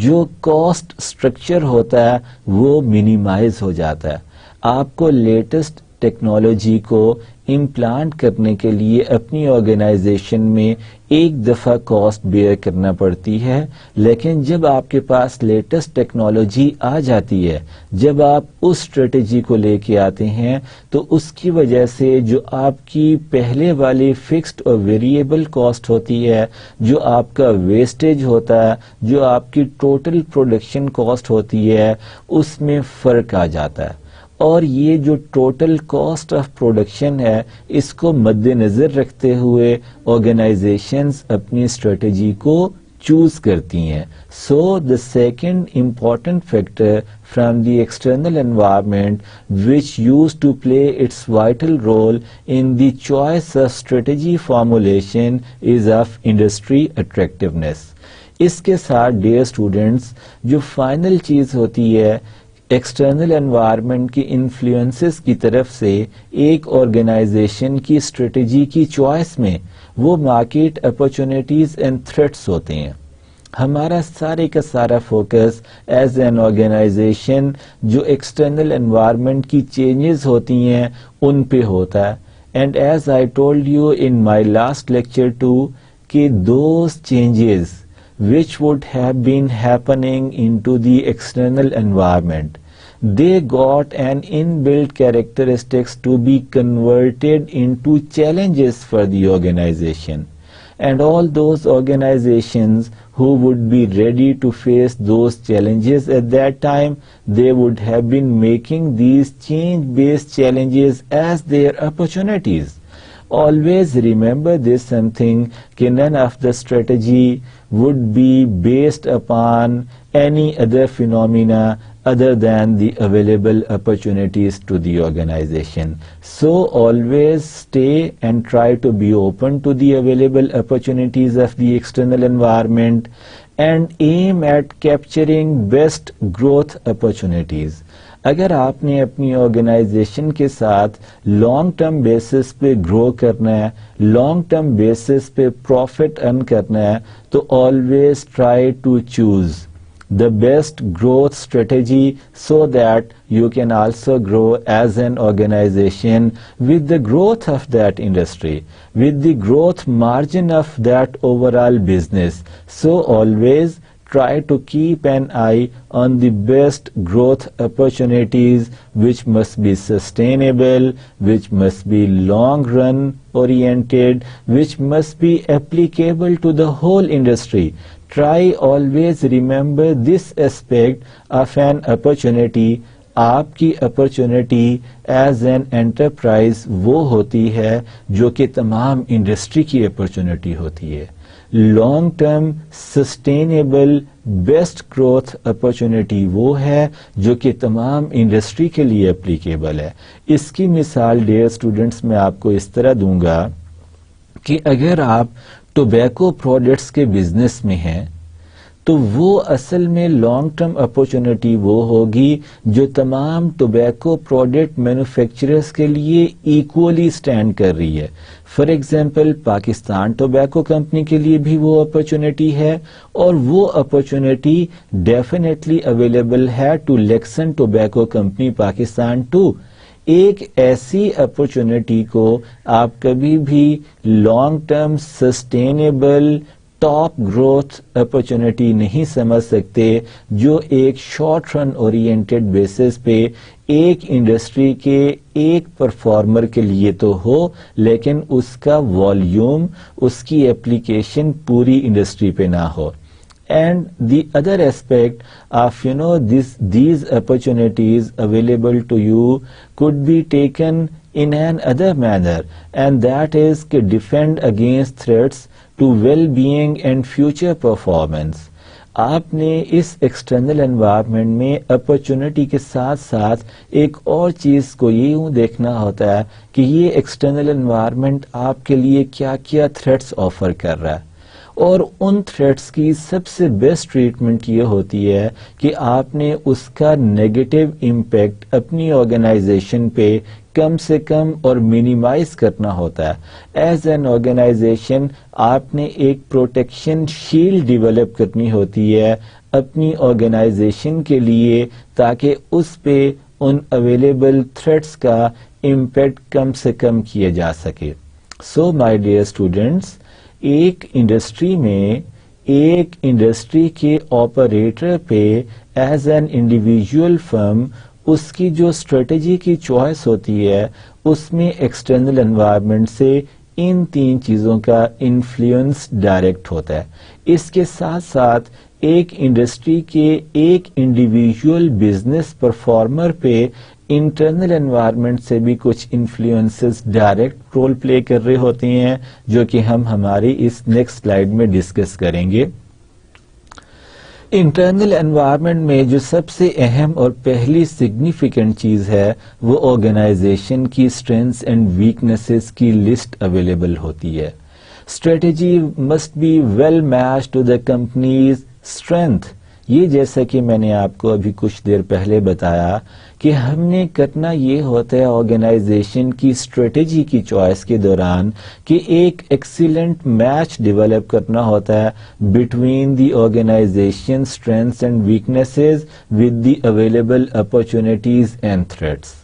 جو کاسٹ سٹرکچر ہوتا ہے وہ منیمائز ہو جاتا ہے. آپ کو لیٹسٹ ٹیکنالوجی کو امپلانٹ کرنے کے لیے اپنی آرگنائزیشن میں ایک دفعہ کاسٹ بیئر کرنا پڑتی ہے، لیکن جب آپ کے پاس لیٹسٹ ٹیکنالوجی آ جاتی ہے، جب آپ اس اسٹریٹجی کو لے کے آتے ہیں تو اس کی وجہ سے جو آپ کی پہلے والی فکسڈ اور ویریبل کاسٹ ہوتی ہے، جو آپ کا ویسٹیج ہوتا ہے، جو آپ کی ٹوٹل پروڈکشن کاسٹ ہوتی ہے، اس میں فرق آ جاتا ہے. اور یہ جو ٹوٹل کاسٹ آف پروڈکشن ہے اس کو مد نظر رکھتے ہوئے آرگنائزیشنز اپنی اسٹریٹجی کو چوز کرتی ہیں. the second important factor from the external environment which used to play its vital role in the choice of strategy formulation is of industry attractiveness. اس کے ساتھ ڈیئر اسٹوڈنٹس جو فائنل چیز ہوتی ہے ایکسٹرنل انوائرمنٹ کی influencers کی طرف سے ایک آرگنائزیشن کی اسٹریٹجی کی چوائس میں، وہ مارکیٹ اپرچونیٹیز اینڈ تھریٹس ہوتے ہیں. ہمارا سارے کا سارا فوکس ایز این آرگنائزیشن جو ایکسٹرنل انوائرمنٹ کی چینجز ہوتی ہیں ان پہ ہوتا ہے. And as I told you in my last lecture too کہ those changes which would have been happening into the external environment, they got an inbuilt characteristics to be converted into challenges for the organization. And all those organizations who would be ready to face those challenges at that time, they would have been making these change-based challenges as their opportunities. Always remember this something کہ none of the strategy would be based upon any other phenomena other than the available opportunities to the organization. So always stay and try to be open to the available opportunities of the external environment and aim at capturing best growth opportunities. اگر آپ نے اپنی organization کے ساتھ long term basis پہ grow کرنا ہے، long term basis پہ پروفٹ ارن کرنا ہے، تو always try to choose the best growth strategy so that you can also grow as an organization with the growth of that industry, with the growth margin of that overall business. So always try to keep an eye on the best growth opportunities which must be sustainable, which must be long run oriented, which must be applicable to the whole industry. Try always remember this aspect of an opportunity. آپ کی opportunity as an enterprise وہ ہوتی ہے جو کہ تمام industry کی opportunity ہوتی ہے. Long term sustainable best growth opportunity وہ ہے جو کہ تمام انڈسٹری کے لیے اپلیکیبل ہے. اس کی مثال ڈیئر اسٹوڈنٹس میں آپ کو اس طرح دوں گا کہ اگر آپ ٹوبیکو پروڈکٹس کے بزنس میں ہیں تو وہ اصل میں لانگ ٹرم اپرچونٹی وہ ہوگی جو تمام ٹوبیکو پروڈکٹ مینوفیکچررز کے لیے ایکولی سٹینڈ کر رہی ہے. For example Pakistan tobacco company کے لیے بھی وہ اپرچونٹی ہے اور وہ اپرچونٹی ڈیفینیٹلی اویلیبل ہے to Lakson tobacco company Pakistan too. ایک ایسی اپرچونٹی کو آپ کبھی بھی long term sustainable top growth opportunity نہیں سمجھ سکتے جو ایک شارٹ رن اورینٹڈ بیسس پہ ایک انڈسٹری کے ایک پرفارمر کے لیے تو ہو لیکن اس کا والیوم اس کی اپلیکیشن پوری انڈسٹری پہ نہ ہو. And the other aspect of these opportunities available to you could be taken in an other manner, and that is to defend against threats to well-being and future performance. آپ نے اس external environment میں opportunity کے ساتھ ساتھ ایک اور چیز کو یوں دیکھنا ہوتا ہے کہ یہ ایکسٹرنل انوائرمنٹ آپ کے لیے کیا کیا تھریٹس آفر کر رہا ہے، اور ان تھریٹس کی سب سے بیسٹ ٹریٹمنٹ یہ ہوتی ہے کہ آپ نے اس کا نیگیٹو امپیکٹ اپنی آرگنائزیشن پہ کم سے کم اور منیمائز کرنا ہوتا ہے. ایز این آرگنائزیشن آپ نے ایک پروٹیکشن شیلڈ ڈیولپ کرنی ہوتی ہے اپنی آرگنائزیشن کے لیے تاکہ اس پہ ان اویلیبل تھریٹس کا امپیکٹ کم سے کم کیا جا سکے. سو مائی ڈیئر اسٹوڈینٹس، ایک انڈسٹری میں ایک انڈسٹری کے آپریٹر پہ ایز این انڈیویجول فرم اس کی جو اسٹریٹجی کی چوائس ہوتی ہے اس میں ایکسٹرنل انوائرمنٹ سے ان تین چیزوں کا انفلوئنس ڈائریکٹ ہوتا ہے. اس کے ساتھ ساتھ ایک انڈسٹری کے ایک انڈیویجول بزنس پرفارمر پہ انٹرنل انوائرمنٹ سے بھی کچھ انفلوئنسز ڈائریکٹ رول پلے کر رہے ہوتے ہیں جو کہ ہم ہماری اس نیکسٹ سلائیڈ میں ڈسکس کریں گے. انٹرنل انوائرمنٹ میں جو سب سے اہم اور پہلی سگنیفیکنٹ چیز ہے وہ آرگنائزیشن کی اسٹرینتھس اینڈ ویکنیسز کی لسٹ اویلیبل ہوتی ہے. Strategy must be well match to the company's strength. یہ جیسا کہ میں نے آپ کو ابھی کچھ دیر پہلے بتایا کہ ہم نے کرنا یہ ہوتا ہے آرگنائزیشن کی اسٹریٹجی کی چوائس کے دوران کہ ایک ایکسیلنٹ میچ ڈیولپ کرنا ہوتا ہے between the organization strengths and weaknesses with the available opportunities and threats.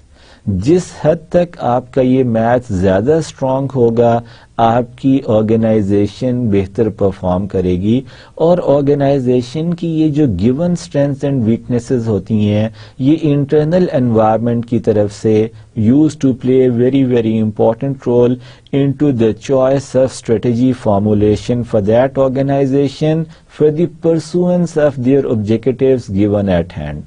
جس حد تک آپ کا یہ میچ زیادہ اسٹرانگ ہوگا آپ کی آرگنائزیشن بہتر پرفارم کرے گی، اور آرگنائزیشن کی یہ جو گیون اسٹرینتھس اینڈ ویکنیسز ہوتی ہیں یہ انٹرنل انوائرمنٹ کی طرف سے use to play a very very important role in to the choice of strategy formulation for that organization for the pursuance of their objectives given at hand.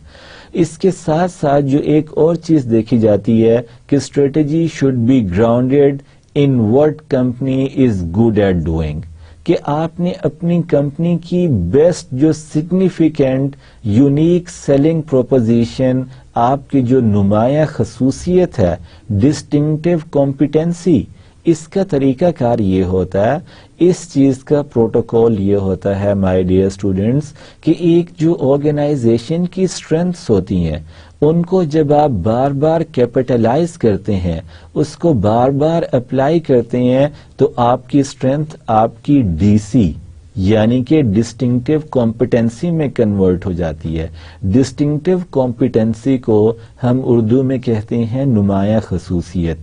اس کے ساتھ ساتھ جو ایک اور چیز دیکھی جاتی ہے کہ strategy should be grounded in what company is good at doing, کہ آپ نے اپنی کمپنی کی بیسٹ جو سگنیفیکینٹ یونیک سیلنگ پروپوزیشن، آپ کی جو نمایاں خصوصیت ہے، ڈسٹنکٹیو کمپیٹنسی، اس کا طریقہ کار یہ ہوتا ہے، اس چیز کا پروٹوکول یہ ہوتا ہے مائی ڈیئر اسٹوڈینٹس کہ ایک جو آرگنائزیشن کی اسٹرینتھس ہوتی ہیں ان کو جب آپ بار بار کیپٹلائز کرتے ہیں، اس کو بار بار اپلائی کرتے ہیں تو آپ کی اسٹرینتھ آپ کی ڈی سی یعنی کہ ڈسٹنکٹیو کمپیٹنسی میں کنورٹ ہو جاتی ہے. ڈسٹنکٹیو کمپیٹنسی کو ہم اردو میں کہتے ہیں نمایاں خصوصیت.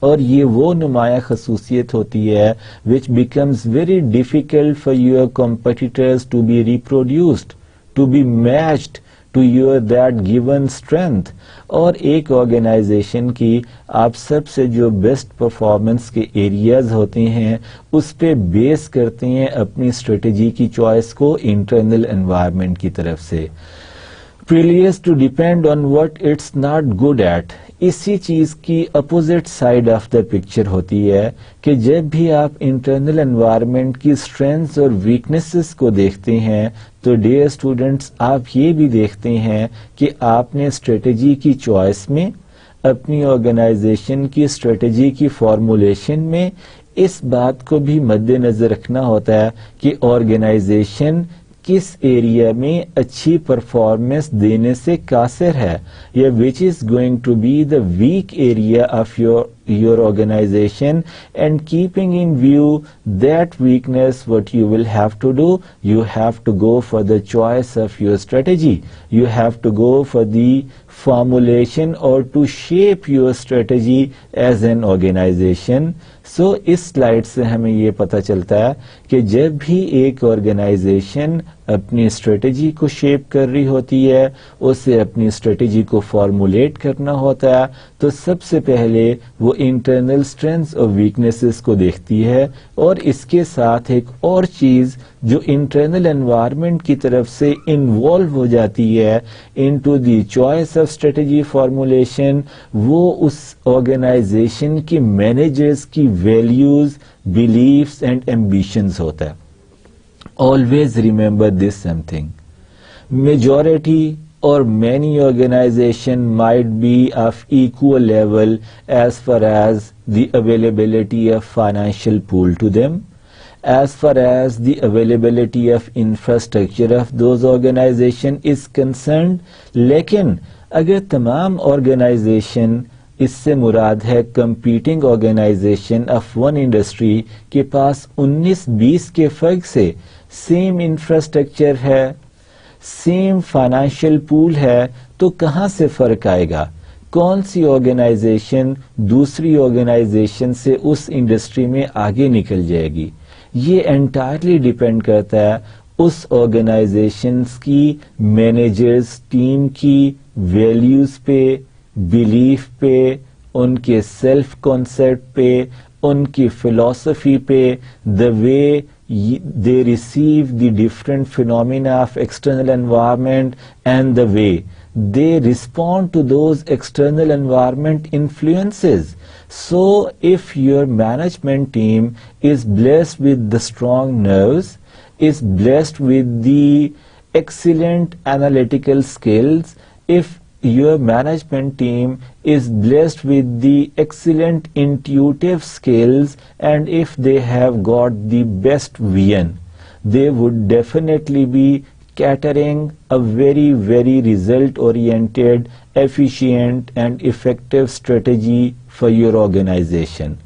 اور یہ وہ نمایاں خصوصیت ہوتی ہے which becomes very difficult for your competitors to be reproduced, to be matched to your that given strength. اور ایک آرگنائزیشن کی آپ سب سے جو بیسٹ پرفارمنس کے ایریاز ہوتے ہیں اس پہ بیس کرتے ہیں اپنی اسٹریٹجی کی چوائس کو انٹرنل انوائرمنٹ کی طرف سے. Failures to depend on what it's not good at. اسی چیز کی opposite side of the picture ہوتی ہے کہ جب بھی آپ انٹرنل انوائرمنٹ کی اسٹرینتھس اور ویکنیسز کو دیکھتے ہیں تو ڈیئر اسٹوڈنٹس آپ یہ بھی دیکھتے ہیں کہ آپ نے اسٹریٹجی کی چوائس میں، اپنی آرگنائزیشن کی اسٹریٹجی کی فارمولیشن میں اس بات کو بھی مد نظر رکھنا ہوتا ہے کہ آرگنائزیشن کس ایریا میں اچھی پرفارمنس دینے سے قاصر ہے یا which is going to be the weak area of your organization, and keeping in view that weakness, what you will have to do, you have to go for the choice of your strategy. You have to go for the formulation or to shape your strategy as an organization. So اس slide سے ہمیں یہ پتہ چلتا ہے کہ جب بھی ایک آرگنائزیشن اپنی اسٹریٹجی کو شیپ کر رہی ہوتی ہے، اسے اپنی اسٹریٹجی کو فارمولیٹ کرنا ہوتا ہے، تو سب سے پہلے وہ انٹرنل اسٹرینتھس اور ویکنیسز کو دیکھتی ہے، اور اس کے ساتھ ایک اور چیز جو انٹرنل انوائرمنٹ کی طرف سے انوالو ہو جاتی ہے into the choice of strategy formulation, وہ اس آرگنائزیشن کی مینیجرز کی ویلیوز، بلیفس اینڈ ایمبیشنز ہوتا ہے. Always remember this something. Majority or many organization might be of equal level as far as the availability of financial pool to them, as far as the availability of infrastructure of those organization is concerned. لیکن اگر تمام organization، اس سے مراد ہے competing organization of one industry کے پاس 19-20 کے فرق سے سیم انفراسٹرکچر ہے، سیم فائنینشیل پول ہے، تو کہاں سے فرق آئے گا؟ کون سی آرگنائزیشن دوسری آرگنائزیشن سے اس انڈسٹری میں آگے نکل جائے گی؟ یہ انٹائرلی ڈیپینڈ کرتا ہے اس آرگنائزیشنز کی مینیجرز ٹیم کی ویلیوز پہ، بلیف پہ، ان کے سیلف کانسیپٹ پہ، ان کی فلسفی پہ، the way they receive the different phenomena of external environment and the way they respond to those external environment influences. So if your management team is blessed with the strong nerves, is blessed with the excellent analytical skills, if your management team is blessed with the excellent intuitive skills, and if they have got the best vision, they would definitely be catering a very, very result-oriented, efficient and effective strategy for your organization.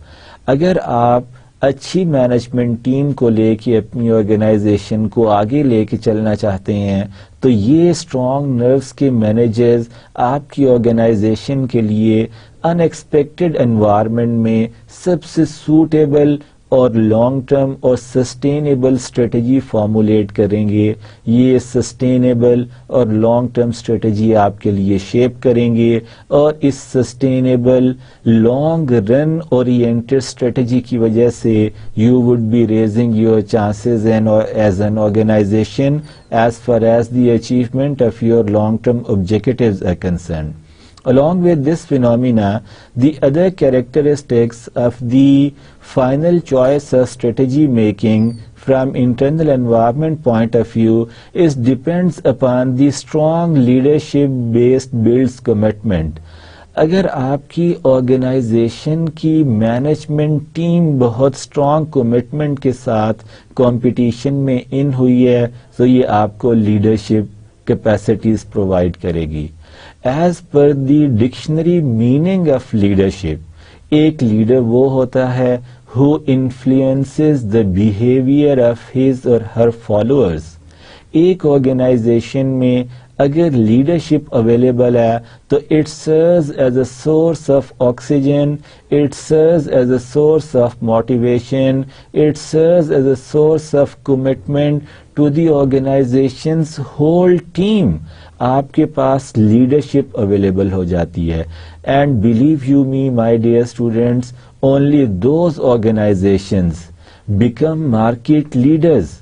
اگر آپ اچھی management team کو لے کے اپنی organization کو آگے لے کے چلنا چاہتے ہیں تو یہ اسٹرانگ نروس کے مینیجرز آپ کی آرگنائزیشن کے لیے ان ایکسپیکٹڈ انوائرمنٹ میں سب سے سوٹیبل اور لانگ ٹرم اور سسٹینیبل اسٹریٹجی فارمولیٹ کریں گے. یہ سسٹینیبل اور لانگ ٹرم اسٹریٹجی آپ کے لیے شیپ کریں گے، اور اس sustainable long run oriented strategy کی وجہ سے you would be raising your chances as an organization as far as the achievement of your long-term objectives are concerned. Along with this phenomena, the other characteristics of the final choice of strategy making from internal environment point of view is depends upon the strong leadership based builds commitment. اگر آپ کی organization کی management team بہت strong commitment کے ساتھ competition میں ان ہوئی ہے تو یہ آپ کو لیڈرشپ کیپیسٹیز پرووائڈ کرے گی. As per the dictionary meaning of leadership, ایک لیڈر وہ ہوتا ہے who influences the behavior of his or her followers. ایک آرگنائزیشن میں اگر لیڈرشپ اویلیبل ہے تو it serves as a source of oxygen, it serves as a source of motivation, it serves as a source of commitment to the organization's whole team. آپ کے پاس leadership available ہو جاتی ہے. And believe you me my dear students, only those organizations become market leaders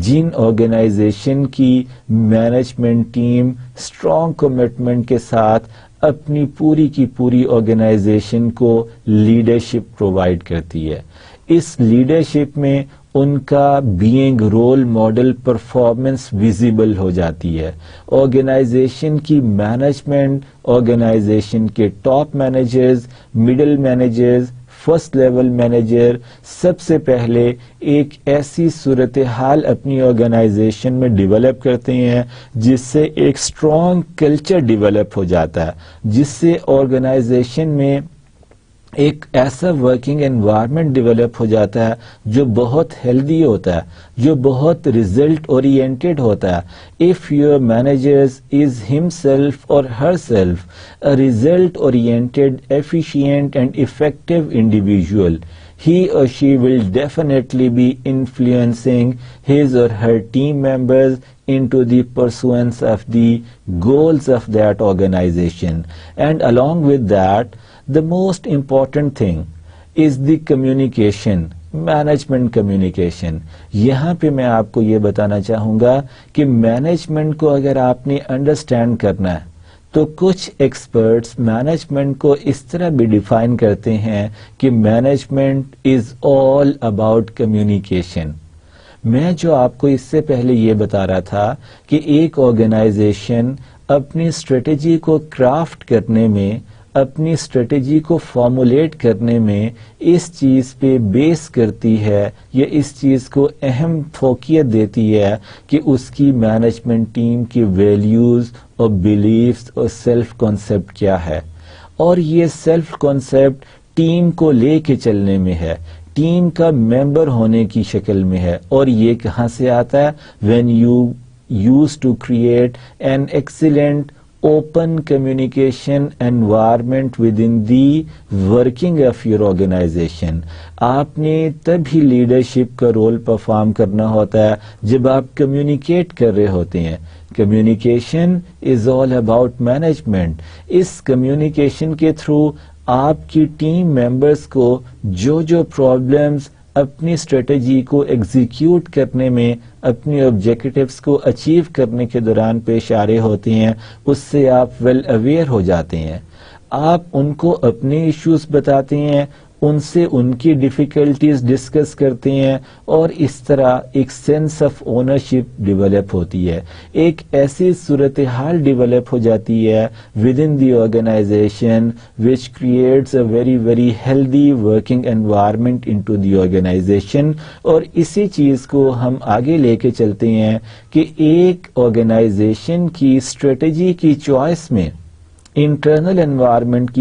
جن organization کی management team strong commitment کے ساتھ اپنی پوری کی پوری آرگنائزیشن کو لیڈرشپ پرووائڈ کرتی ہے. اس لیڈرشپ میں ان کا being role model performance visible ہو جاتی ہے. آرگنائزیشن کی مینجمنٹ, آرگنائزیشن کے top managers, middle managers, first level manager سب سے پہلے ایک ایسی صورتحال اپنی آرگنائزیشن میں ڈیولپ کرتے ہیں جس سے ایک اسٹرانگ کلچر ڈیولپ ہو جاتا ہے, جس سے آرگنائزیشن میں ایک ایسا ورکنگ انوائرمنٹ ڈیولپ ہو جاتا ہے جو بہت ہیلدی ہوتا ہے, جو بہت ریزلٹ اورینٹیڈ ہوتا ہے. If your manager is himself or herself a result oriented, efficient and effective individual, he or she will definitely be influencing his or her team members into the pursuance of the goals of that organization. And along with that, the most important thing is the communication, management communication. یہاں پہ میں آپ کو یہ بتانا چاہوں گا کہ management کو اگر آپ نے انڈرسٹینڈ کرنا ہے تو کچھ ایکسپرٹس مینجمنٹ کو اس طرح بھی ڈیفائن کرتے ہیں کہ management is all about communication. میں جو آپ کو اس سے پہلے یہ بتا رہا تھا کہ ایک آرگنائزیشن اپنی اسٹریٹجی کو کرافٹ کرنے میں, اپنی اسٹریٹجی کو فارمولیٹ کرنے میں اس چیز پہ بیس کرتی ہے یا اس چیز کو اہم فوقیت دیتی ہے کہ اس کی مینجمنٹ ٹیم کی ویلیوز اور بلیفز اور سیلف کانسیپٹ کیا ہے. اور یہ سیلف کانسیپٹ ٹیم کو لے کے چلنے میں ہے, ٹیم کا ممبر ہونے کی شکل میں ہے. اور یہ کہاں سے آتا ہے؟ When you use to create an excellent open communication environment within the working of your organization. آپ نے تبھی لیڈرشپ کا رول پرفارم کرنا ہوتا ہے جب آپ کمیونیکیٹ کر رہے ہوتے ہیں. Communication is all about management. اس کمیونیکیشن کے تھرو آپ کی ٹیم ممبرس کو جو پرابلمز اپنی اسٹریٹجی کو ایگزیکیوٹ کرنے میں, اپنی آبجیکٹیوز کو اچیو کرنے کے دوران پیش آ رہے ہوتے ہیں, اس سے آپ ویل اویئر ہو جاتے ہیں. آپ ان کو اپنے ایشوز بتاتے ہیں, ان سے ان کی ڈیفیکلٹیز ڈسکس کرتے ہیں, اور اس طرح ایک سینس آف اونرشپ ڈیولپ ہوتی ہے. ایک ایسی صورتحال ڈیولپ ہو جاتی ہے within the organization which creates a very very healthy working environment into the organization. اور اسی چیز کو ہم آگے لے کے چلتے ہیں کہ ایک آرگنائزیشن کی اسٹریٹجی کی چوائس میں انٹرنل انوائرمنٹ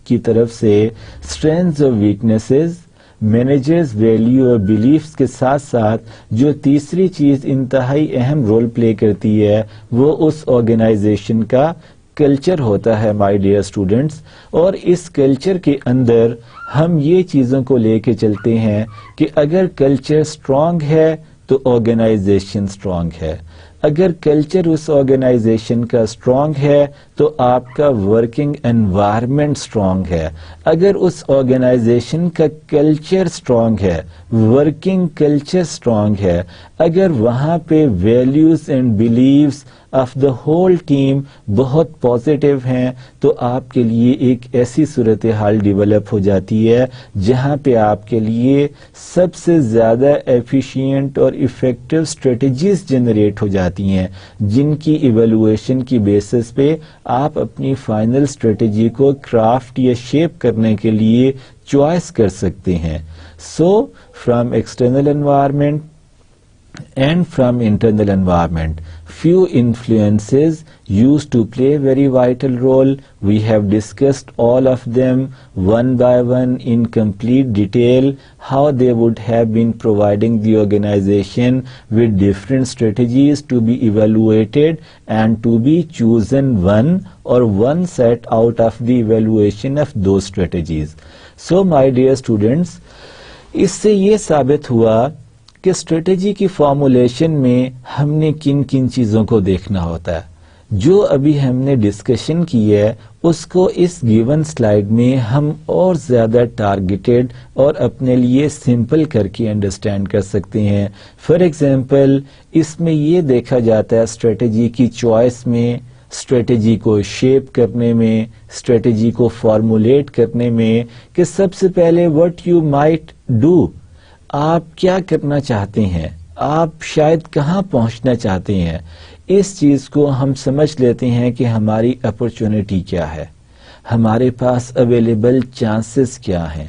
کی طرف سے اسٹرینتھز اور ویکنیسز, مینیجرز ویلیو اور بلیفز کے ساتھ ساتھ جو تیسری چیز انتہائی اہم رول پلے کرتی ہے وہ اس آرگنائزیشن کا کلچر ہوتا ہے مائی ڈیئر اسٹوڈینٹس. اور اس کلچر کے اندر ہم یہ چیزوں کو لے کے چلتے ہیں کہ اگر کلچر اسٹرانگ ہے تو آرگنائزیشن اسٹرانگ ہے. اگر کلچر اس آرگنائزیشن کا اسٹرانگ ہے تو آپ کا ورکنگ انوائرمنٹ اسٹرانگ ہے. اگر اس آرگنائزیشن کا کلچر اسٹرانگ ہے, ورکنگ کلچر اسٹرانگ ہے, اگر وہاں پہ values and beliefs of the whole team بہت پازیٹیو ہیں, تو آپ کے لیے ایک ایسی صورتحال ڈیولپ ہو جاتی ہے جہاں پہ آپ کے لیے سب سے زیادہ ایفیشینٹ اور افیکٹو اسٹریٹجیز جنریٹ ہو جاتی ہیں, جن کی ایویلویشن کی بیسس پہ آپ اپنی فائنل اسٹریٹجی کو کرافٹ یا شیپ کرنے کے لیے چوائس کر سکتے ہیں. So from external environment and from internal environment. Few influences used to play a very vital role. We have discussed all of them one by one in complete detail, how they would have been providing the organization with different strategies to be evaluated and to be chosen one or one set out of the evaluation of those strategies. So my dear students, اس سے یہ ثابت ہوا کہ strategy کی formulation میں ہم نے کن کن چیزوں کو دیکھنا ہوتا ہے. جو ابھی ہم نے ڈسکشن کی ہے اس کو اس گیون سلائیڈ میں ہم اور زیادہ ٹارگیٹڈ اور اپنے لیے سمپل کر کے انڈرسٹینڈ کر سکتے ہیں. فار ایگزامپل اس میں یہ دیکھا جاتا ہے اسٹریٹجی کی چوائس میں، اسٹریٹجی کو شیپ کرنے میں، اسٹریٹجی کو فارمولیٹ کرنے میں، کہ سب سے پہلے وٹ یو مائٹ ڈو، آپ کیا کرنا چاہتے ہیں، آپ شاید کہاں پہنچنا چاہتے ہیں. اس چیز کو ہم سمجھ لیتے ہیں کہ ہماری اپرچونٹی کیا ہے، ہمارے پاس اویلیبل چانسز کیا ہیں،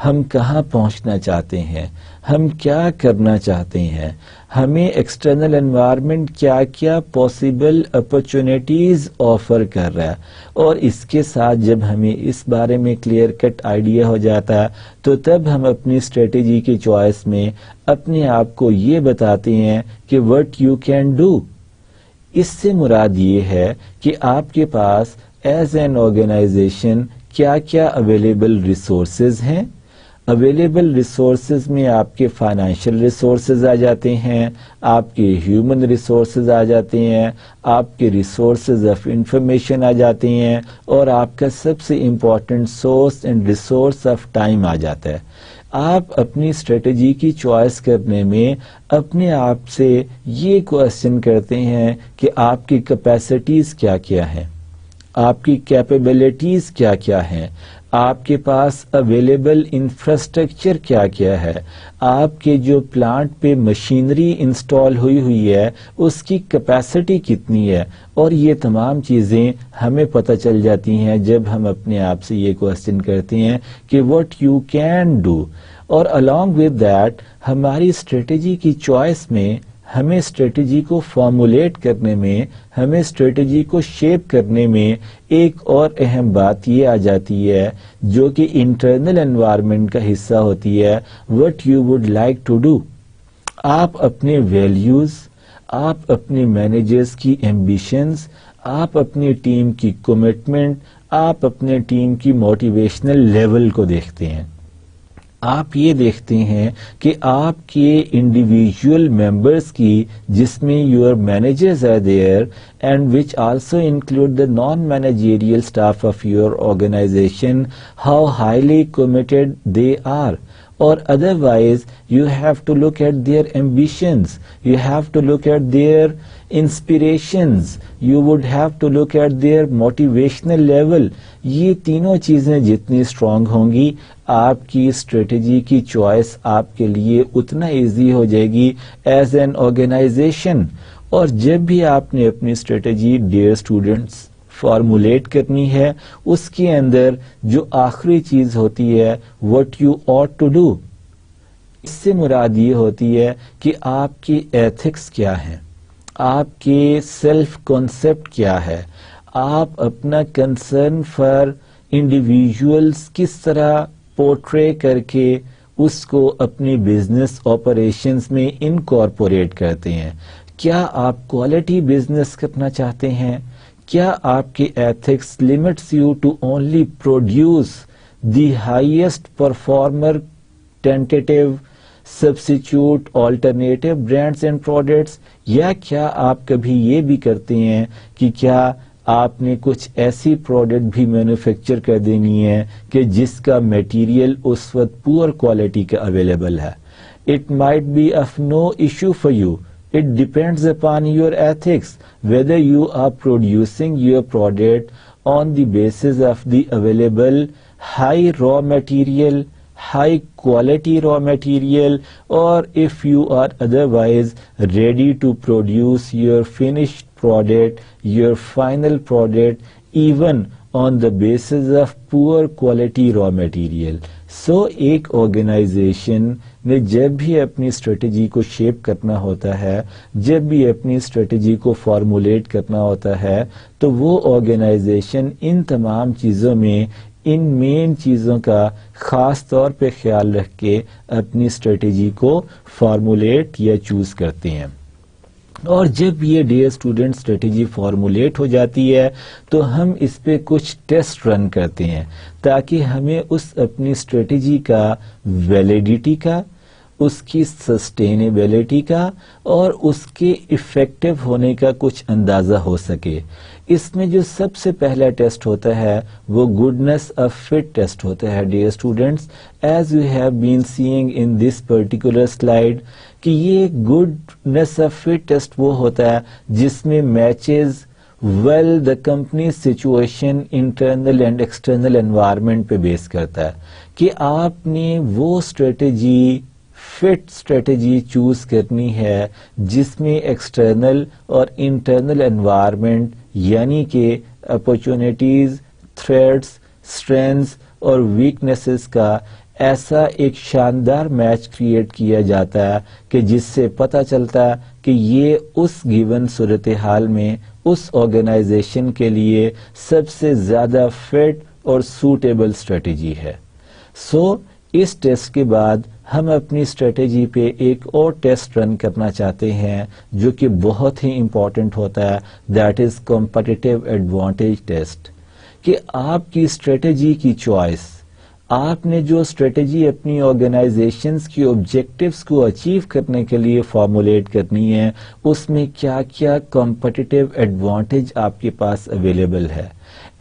ہم کہاں پہنچنا چاہتے ہیں، ہم کیا کرنا چاہتے ہیں، ہمیں ایکسٹرنل انوائرمنٹ کیا کیا پاسبل اپرچونٹیز آفر کر رہا ہے. اور اس کے ساتھ جب ہمیں اس بارے میں کلیئر کٹ آئیڈیا ہو جاتا ہے تو تب ہم اپنی اسٹریٹجی کی چوائس میں اپنے آپ کو یہ بتاتے ہیں کہ وٹ یو کین ڈو. اس سے مراد یہ ہے کہ آپ کے پاس ایز این آرگنائزیشن کیا کیا اویلیبل ریسورسز ہیں. اویلیبل ریسورسز میں آپ کے فائنینشیل ریسورسز آ جاتے ہیں، آپ کے ہیومن ریسورسز آ جاتے ہیں، آپ کے ریسورسز آف انفارمیشن آ جاتے ہیں، اور آپ کا سب سے important source and resource of time آ جاتا ہے. آپ اپنی اسٹریٹجی کی چوائس کرنے میں اپنے آپ سے یہ کوشچن کرتے ہیں کہ آپ کی کیپیسٹیز کیا کیا ہیں، آپ کی کیپیبلٹیز کیا کیا ہیں، آپ کے پاس اویلیبل انفراسٹرکچر کیا کیا ہے، آپ کے جو پلانٹ پہ مشینری انسٹال ہوئی ہے اس کی کیپیسٹی کتنی ہے. اور یہ تمام چیزیں ہمیں پتہ چل جاتی ہیں جب ہم اپنے آپ سے یہ کوشچن کرتے ہیں کہ واٹ یو کین ڈو. اور along with that ہماری اسٹریٹجی کی چوائس میں، ہمیں اسٹریٹجی کو فارمولیٹ کرنے میں، ہمیں اسٹریٹجی کو شیپ کرنے میں ایک اور اہم بات یہ آ جاتی ہے جو کہ انٹرنل انوائرمنٹ کا حصہ ہوتی ہے، what you would like to do. آپ اپنے ویلیوز، آپ اپنے مینیجرز کی ایمبیشنز، آپ اپنی ٹیم کی کمٹمنٹ، آپ اپنے ٹیم کی موٹیویشنل لیول کو دیکھتے ہیں. آپ یہ دیکھتے ہیں کہ آپ کے انڈیویجول ممبرس کی، جس میں your managers are there and which also include the non managerial staff of your organization, how highly committed they are. Or otherwise you have to look at their ambitions, you have to look at their inspirations, you would have to look at their motivational level. یہ تینوں چیزیں جتنی strong ہوں گی آپ کی strategy کی choice آپ کے لیے اتنا ایزی ہو جائے گی ایز این آرگنائزیشن. اور جب بھی آپ نے اپنی اسٹریٹجی ڈیئر اسٹوڈنٹس فارمولیٹ کرنی ہے، اس کے اندر جو آخری چیز ہوتی ہے what you ought to do، اس سے مراد یہ ہوتی ہے کہ آپ کی ایتھکس کیا ہیں، آپ کے سیلف کانسیپٹ کیا ہے، آپ اپنا کنسرن فار انڈیویژولز کس طرح پورٹرے کر کے اس کو اپنی بزنس آپریشنز میں انکارپوریٹ کرتے ہیں. کیا آپ کوالٹی بزنس کرنا چاہتے ہیں؟ کیا آپ کی ethics limits you to only produce the highest performer tentative substitute alternative brands and products, یا کیا آپ کبھی یہ بھی کرتے ہیں کہ کیا آپ نے کچھ ایسی پروڈکٹ بھی مینوفیکچر کر دینی ہے کہ جس کا میٹیریل اس وقت پور کوالٹی کا اویلیبل ہے. It might be of no issue for you. It depends upon your ethics whether you are producing your product on the basis of the available high raw material, high quality raw material, or if you are otherwise ready to produce your finished product, your final product, even on the basis of poor quality raw material. سو ایک organization نے جب بھی اپنی strategy کو shape کرنا ہوتا ہے، جب بھی اپنی اسٹریٹجی کو فارمولیٹ کرنا ہوتا ہے، تو وہ آرگنائزیشن ان تمام چیزوں میں ان مین چیزوں کا خاص طور پہ خیال رکھ کے اپنی اسٹریٹجی کو فارمولیٹ یا چوز کرتے ہیں. اور جب یہ ڈیئر اسٹوڈنٹ اسٹریٹجی فارمولیٹ ہو جاتی ہے تو ہم اس پہ کچھ ٹیسٹ رن کرتے ہیں تاکہ ہمیں اس اپنی اسٹریٹجی کا ویلیڈیٹی کا، اس کی سسٹینیبلٹی کا اور اس کے افیکٹو ہونے کا کچھ اندازہ ہو سکے. اس میں جو سب سے پہلا ٹیسٹ ہوتا ہے وہ گڈنس آف فٹ ٹیسٹ ہوتا ہے dear students, as you have been seeing in this particular slide, کہ یہ گڈنس آف فٹ ٹیسٹ وہ ہوتا ہے جس میں matches well the company situation internal and external environment پہ بیس کرتا ہے کہ آپ نے وہ اسٹریٹجی فٹ اسٹریٹجی چوز کرنی ہے جس میں ایکسٹرنل اور انٹرنل انوائرمنٹ یعنی کہ اپرچونٹیز، تھریٹس، اسٹرینتھس اور ویکنیسز کا ایسا ایک شاندار میچ کریٹ کیا جاتا ہے کہ جس سے پتہ چلتا ہے کہ یہ اس گیون صورتحال میں اس آرگنائزیشن کے لیے سب سے زیادہ فٹ اور سوٹیبل اسٹریٹجی ہے. سو اس ٹیسٹ کے بعد ہم اپنی اسٹریٹجی پہ ایک اور ٹیسٹ رن کرنا چاہتے ہیں جو کہ بہت ہی امپورٹنٹ ہوتا ہے، that is competitive advantage test, کہ آپ کی اسٹریٹجی کی چوائس، آپ نے جو اسٹریٹجی اپنی آرگنائزیشنز کی آبجیکٹیوز کو اچیو کرنے کے لیے فارمولیٹ کرنی ہے، اس میں کیا کیا کمپٹیٹیو ایڈوانٹیج آپ کے پاس اویلیبل ہے،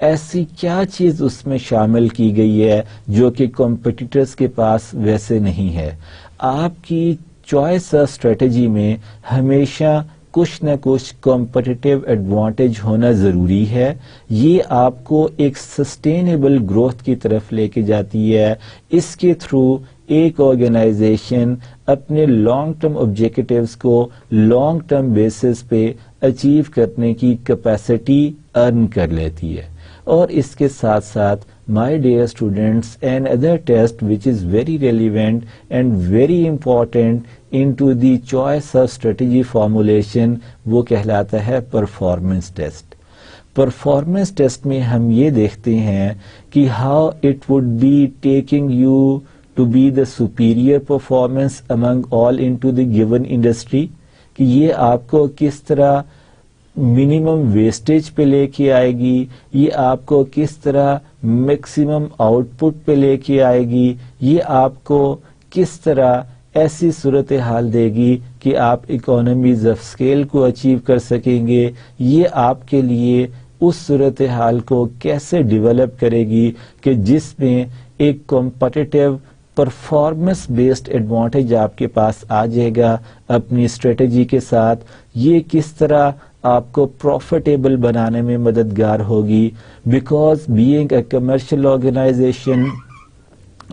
ایسی کیا چیز اس میں شامل کی گئی ہے جو کہ کمپٹیٹرز کے پاس ویسے نہیں ہے. آپ کی چوائس آف اسٹریٹجی میں ہمیشہ کچھ نہ کچھ کمپٹیٹیو ایڈوانٹیج ہونا ضروری ہے. یہ آپ کو ایک سسٹینیبل گروتھ کی طرف لے کے جاتی ہے. اس کے تھرو ایک آرگنائزیشن اپنے لانگ ٹرم آبجیکٹیوز کو لانگ ٹرم بیسس پہ اچیو کرنے کی کیپیسٹی ارن کر لیتی ہے. اور اس کے ساتھ ساتھ my dear students, another test which is very relevant and very important into the choice of strategy formulation وہ کہلاتا ہے performance test. performance test میں ہم یہ دیکھتے ہیں کہ how it would be taking you to be the superior performance among all into the given industry، کہ یہ آپ کو کس طرح منیمم ویسٹیج پہ لے کے آئے گی، یہ آپ کو کس طرح میکسیمم آؤٹ پٹ پہ لے کے آئے گی، یہ آپ کو کس طرح ایسی صورتحال دے گی کہ آپ اکانومیز آف اسکیل کو اچیو کر سکیں گے، یہ آپ کے لیے اس صورتحال کو کیسے ڈیولپ کرے گی کہ جس میں ایک کمپٹیٹیو پرفارمنس بیسڈ ایڈوانٹیج آپ کے پاس آ جائے گا اپنی اسٹریٹجی کے ساتھ. یہ کس طرح آپ کو پروفیٹیبل بنانے میں مددگار ہوگی، because being a commercial organization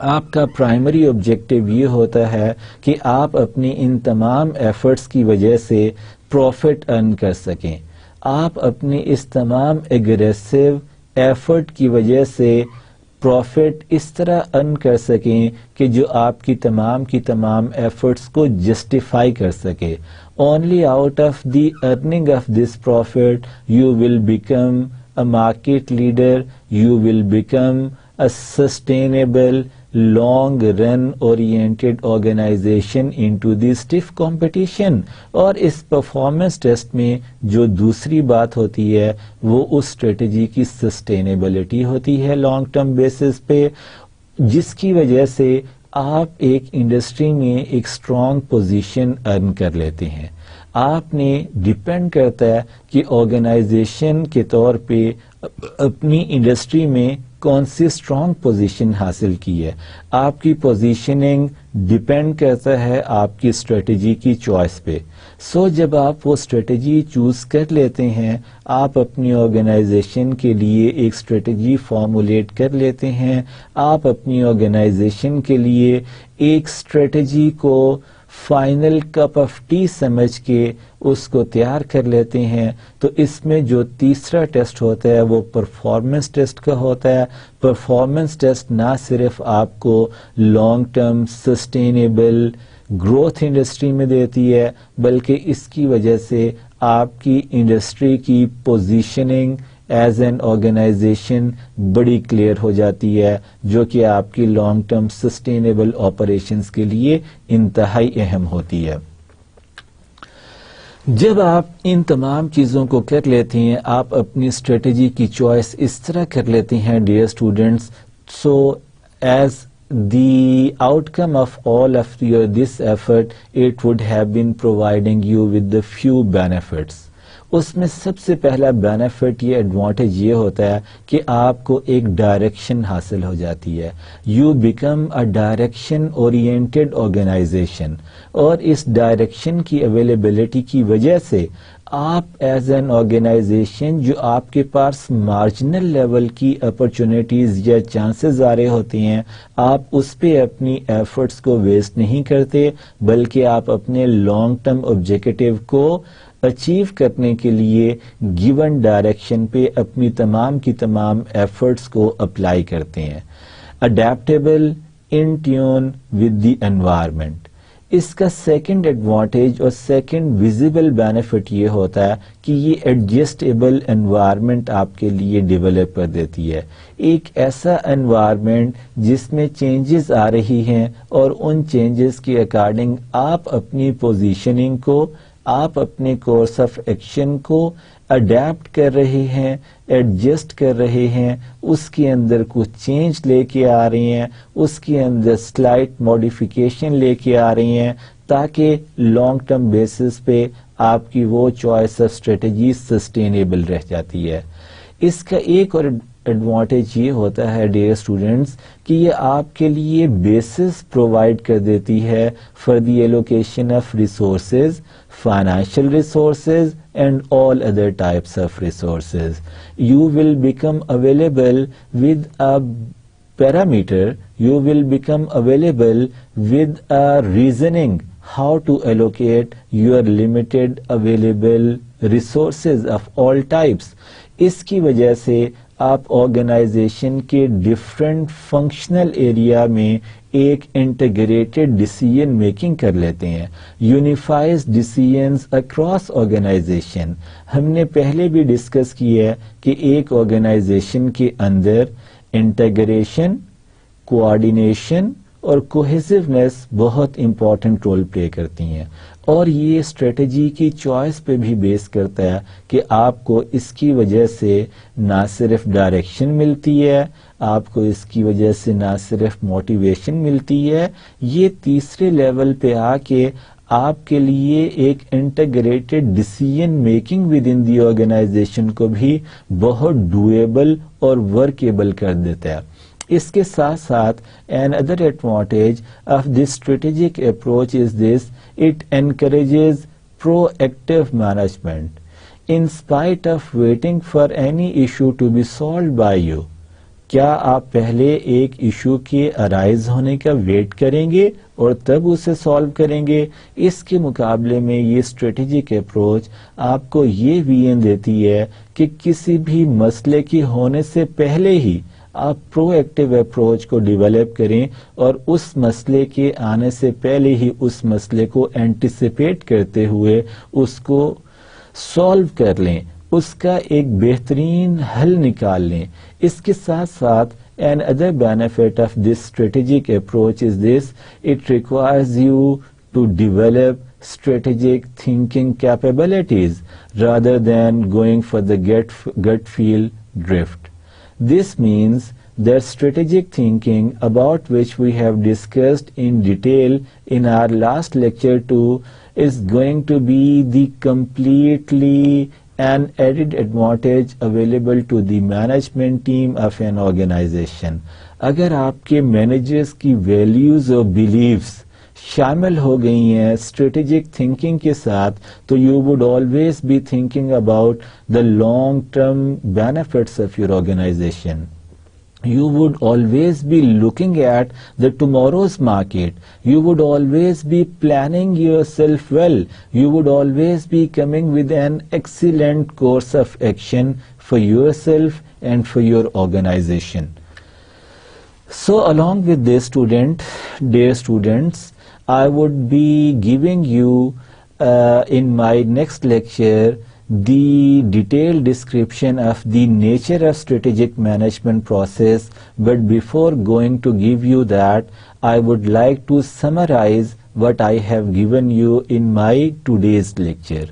آپ کا پرائمری آبجیکٹو یہ ہوتا ہے کہ آپ اپنی ان تمام ایفرٹس کی وجہ سے پروفٹ ارن کر سکیں. آپ اپنی اس تمام ایگریسو ایفرٹ کی وجہ سے پروفٹ اس طرح ارن کر سکیں کہ جو آپ کی تمام ایفرٹس کو جسٹیفائی کر سکے. Only out of the earning of this profit you will become a market leader, you will become a sustainable long run oriented organization into the stiff competition. اور اس پرفارمنس ٹیسٹ میں جو دوسری بات ہوتی ہے وہ اس اسٹریٹجی کی سسٹینیبلٹی ہوتی ہے لانگ ٹرم بیسس پہ، جس کی وجہ سے آپ ایک انڈسٹری میں ایک اسٹرانگ پوزیشن ارن کر لیتے ہیں. آپ نے ڈپینڈ کرتا ہے کہ آرگنائزیشن کے طور پہ اپنی انڈسٹری میں کون سی اسٹرانگ پوزیشن حاصل کی ہے. آپ کی پوزیشننگ ڈپینڈ کرتا ہے آپ کی اسٹریٹجی کی چوائس پہ. سو جب آپ وہ اسٹریٹجی چوز کر لیتے ہیں، آپ اپنی آرگنائزیشن کے لیے ایک اسٹریٹجی فارمولیٹ کر لیتے ہیں، آپ اپنی آرگنائزیشن کے لیے ایک اسٹریٹجی کو فائنل کپ آف ٹی سمجھ کے اس کو تیار کر لیتے ہیں. تو اس میں جو تیسرا ٹیسٹ ہوتا ہے وہ پرفارمنس ٹیسٹ کا ہوتا ہے. پرفارمنس ٹیسٹ نہ صرف آپ کو long term sustainable growth industry میں دیتی ہے بلکہ اس کی وجہ سے آپ کی انڈسٹری کی پوزیشننگ ایز این آرگنائزیشن بڑی کلیئر ہو جاتی ہے جو کہ آپ کی لانگ ٹرم سسٹینیبل آپریشنز کے لیے انتہائی اہم ہوتی ہے. جب آپ ان تمام چیزوں کو کر لیتے ہیں آپ اپنی اسٹریٹجی کی چوائس اس طرح کر لیتے ہیں dear students. So as the outcome of all of this effort, it would have been providing you with the few benefits. اس میں سب سے پہلا بینیفٹ یہ ایڈوانٹیج یہ ہوتا ہے کہ آپ کو ایک ڈائریکشن حاصل ہو جاتی ہے. You become a direction oriented organization, اور اس ڈائریکشن کی اویلیبلٹی کی وجہ سے آپ ایز این آرگنائزیشن جو آپ کے پاس مارجنل لیول کی اپرچونیٹیز یا چانسز آ رہے ہوتے ہیں آپ اس پہ اپنی ایفرٹس کو ویسٹ نہیں کرتے بلکہ آپ اپنے لانگ ٹرم آبجیکٹیو کو اچیو کرنے کے لیے گیون ڈائریکشن پہ اپنی تمام کی تمام ایفرٹس کو اپلائی کرتے ہیں. Adaptable, in tune with the environment. اس کا سیکنڈ ایڈوانٹیج اور سیکنڈ ویزیبل بینیفٹ یہ ہوتا ہے کہ یہ ایڈجسٹیبل انوائرمنٹ آپ کے لیے ڈیولپ کر دیتی ہے. ایک ایسا انوائرمنٹ جس میں چینجز آ رہی ہیں اور ان چینجز کے اکارڈنگ آپ اپنی پوزیشننگ کو آپ اپنے کورس آف ایکشن کو اڈیپٹ کر رہے ہیں, ایڈجسٹ کر رہے ہیں, اس کے اندر کچھ چینج لے کے آ رہے ہیں, اس کے اندر سلائٹ موڈیفیکیشن لے کے آ رہے ہیں تاکہ لانگ ٹرم بیسس پہ آپ کی وہ چوائس آف اسٹریٹجی سسٹینیبل رہ جاتی ہے. اس کا ایک اور ایڈوانٹیج یہ ہوتا ہے ڈیئر اسٹوڈینٹس کہ یہ آپ کے لیے بیسس پرووائڈ کر دیتی ہے for the allocation of resources, financial resources and all other types of resources. You will become available with a parameter, you will become available with a reasoning how to allocate your limited available resources of all types. اس کی وجہ سے آپ organization کے different functional area میں ایک integrated decision making کر لیتے ہیں. یونیفائز ڈیسیژنز اکراس آرگنائزیشن. ہم نے پہلے بھی ڈسکس کیا ہے کہ ایک آرگنائزیشن کے اندر انٹیگریشن, کوآرڈینیشن اور کوہیزونیس بہت امپورٹنٹ رول پلے کرتی ہیں اور یہ اسٹریٹجی کی چوائس پہ بھی بیس کرتا ہے کہ آپ کو اس کی وجہ سے نہ صرف ڈائریکشن ملتی ہے, آپ کو اس کی وجہ سے نہ صرف موٹیویشن ملتی ہے, یہ تیسرے لیول پہ آ کے آپ کے لیے ایک integrated decision making within the organization کو بھی بہت ڈویبل اور ورکیبل کر دیتا ہے. اس کے ساتھ ساتھ an other advantage of this strategic approach is this, it encourages proactive management in spite of waiting for any issue to be solved by you. کیا آپ پہلے ایک ایشو کے ارائز ہونے کا ویٹ کریں گے اور تب اسے سالو کریں گے؟ اس کے مقابلے میں یہ اسٹریٹجک اپروچ آپ کو یہ ویژن دیتی ہے کہ کسی بھی مسئلے کے ہونے سے پہلے ہی آپ پرو ایکٹیو اپروچ کو ڈیولپ کریں اور اس مسئلے کے آنے سے پہلے ہی اس مسئلے کو اینٹیسپیٹ کرتے ہوئے اس کو سالو کر لیں, اس کا ایک بہترین حل نکال لیں. اس کے ساتھ ساتھ an other benefit of this strategic approach is this, it requires you to develop strategic thinking capabilities rather than going for the gut feel drift. This means that strategic thinking, about which we have discussed in detail in our last lecture too, is going to be the completely an added advantage available to the management team of an organization. اگر آپ کے managers کی values اور beliefs شامل ہو گئی ہیں strategic thinking کے ساتھ تو you would always be thinking about the long term benefits of your organization. you would always be looking at the tomorrow's market. You would always be planning yourself well. You would always be coming with an excellent course of action for yourself and for your organization. So along with this, dear students, I would be giving you in my next lecture the detailed description of the nature of strategic management process. But before going to give you that, I would like to summarize what I have given you in my today's lecture.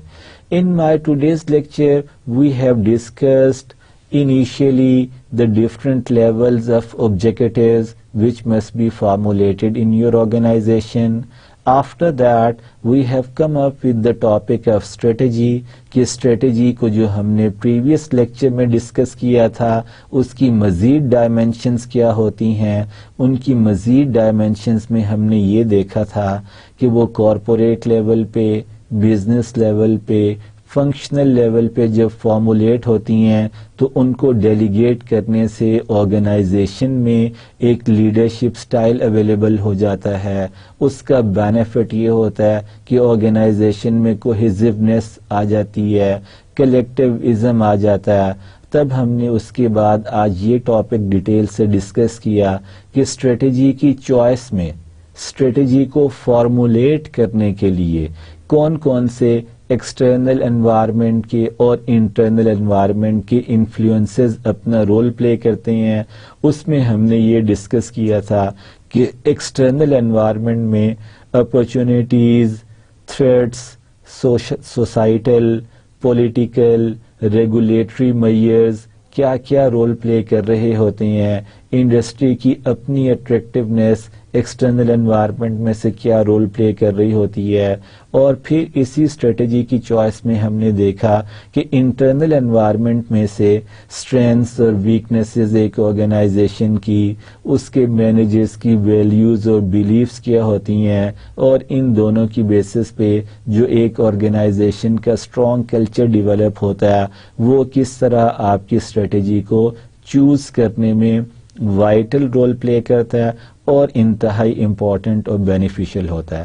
In my today's lecture, we have discussed initially the different levels of objectives which must be formulated in your organization. After that, we have come up with the topic of strategy کہ strategy کو جو ہم نے previous lecture میں discuss کیا تھا اس کی مزید ڈائمینشنز کیا ہوتی ہیں. ان کی مزید ڈائمینشنز میں ہم نے یہ دیکھا تھا کہ وہ کارپوریٹ لیول پہ، بزنس لیول پہ، فنکشنل لیول پہ جب فارمولیٹ ہوتی ہیں تو ان کو ڈیلیگیٹ کرنے سے آرگنائزیشن میں ایک لیڈرشپ سٹائل اویلیبل ہو جاتا ہے. اس کا بینیفٹ یہ ہوتا ہے کہ آرگنائزیشن میں کوہیزونیس آ جاتی ہے، کلیکٹیوازم آ جاتا ہے. تب ہم نے اس کے بعد آج یہ ٹاپک ڈیٹیل سے ڈسکس کیا کہ اسٹریٹجی کی چوائس میں اسٹریٹجی کو فارمولیٹ کرنے کے لیے کون کون سے ایکسٹرنل انوائرمنٹ کے اور انٹرنل انوائرمنٹ کے انفلوئنسز اپنا رول پلے کرتے ہیں. اس میں ہم نے یہ ڈسکس کیا تھا کہ ایکسٹرنل انوائرمنٹ میں opportunities, threats, societal, political, regulatory measures کیا کیا رول پلے کر رہے ہوتے ہیں. انڈسٹری کی اپنی اٹریکٹیونیس ایکسٹرنل انوائرمنٹ میں سے کیا رول پلے کر رہی ہوتی ہے. اور پھر اسی اسٹریٹجی کی چوائس میں ہم نے دیکھا کہ انٹرنل انوائرمنٹ میں سے اسٹرینثس اور ویکنیسز ایک آرگنائزیشن کی، اس کے مینیجرز کی ویلیوز اور بیلیفز کیا ہوتی ہیں، اور ان دونوں کی بیسس پہ جو ایک آرگنائزیشن کا اسٹرانگ کلچر ڈیولپ ہوتا ہے وہ کس طرح آپ کی اسٹریٹجی کو چوز کرنے میں وائٹل رول پلے کرتا ہے اور انتہائی امپورٹنٹ اور بینیفیشل ہوتا ہے.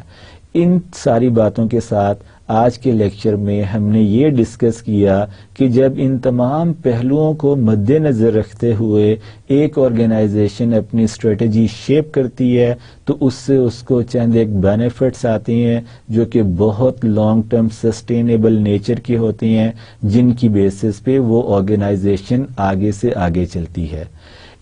ان ساری باتوں کے ساتھ آج کے لیکچر میں ہم نے یہ ڈسکس کیا کہ جب ان تمام پہلوؤں کو مد نظر رکھتے ہوئے ایک آرگنائزیشن اپنی اسٹریٹجی شیپ کرتی ہے تو اس سے اس کو چند ایک بینیفٹس آتے ہیں جو کہ بہت لانگ ٹرم سسٹینیبل نیچر کے ہوتے ہیں، جن کی بیسس پہ وہ آرگنائزیشن آگے سے آگے چلتی ہے.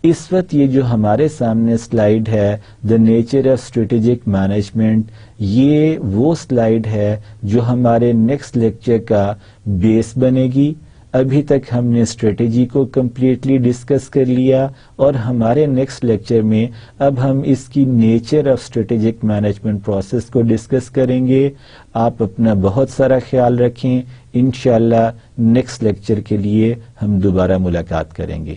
اس وقت یہ جو ہمارے سامنے سلائیڈ ہے the nature of strategic management, یہ وہ سلائیڈ ہے جو ہمارے نیکسٹ لیکچر کا بیس بنے گی. ابھی تک ہم نے اسٹریٹجی کو کمپلیٹلی ڈسکس کر لیا اور ہمارے نیکسٹ لیکچر میں اب ہم اس کی nature of strategic management process کو ڈسکس کریں گے. آپ اپنا بہت سارا خیال رکھیں. انشاءاللہ نیکسٹ لیکچر کے لیے ہم دوبارہ ملاقات کریں گے.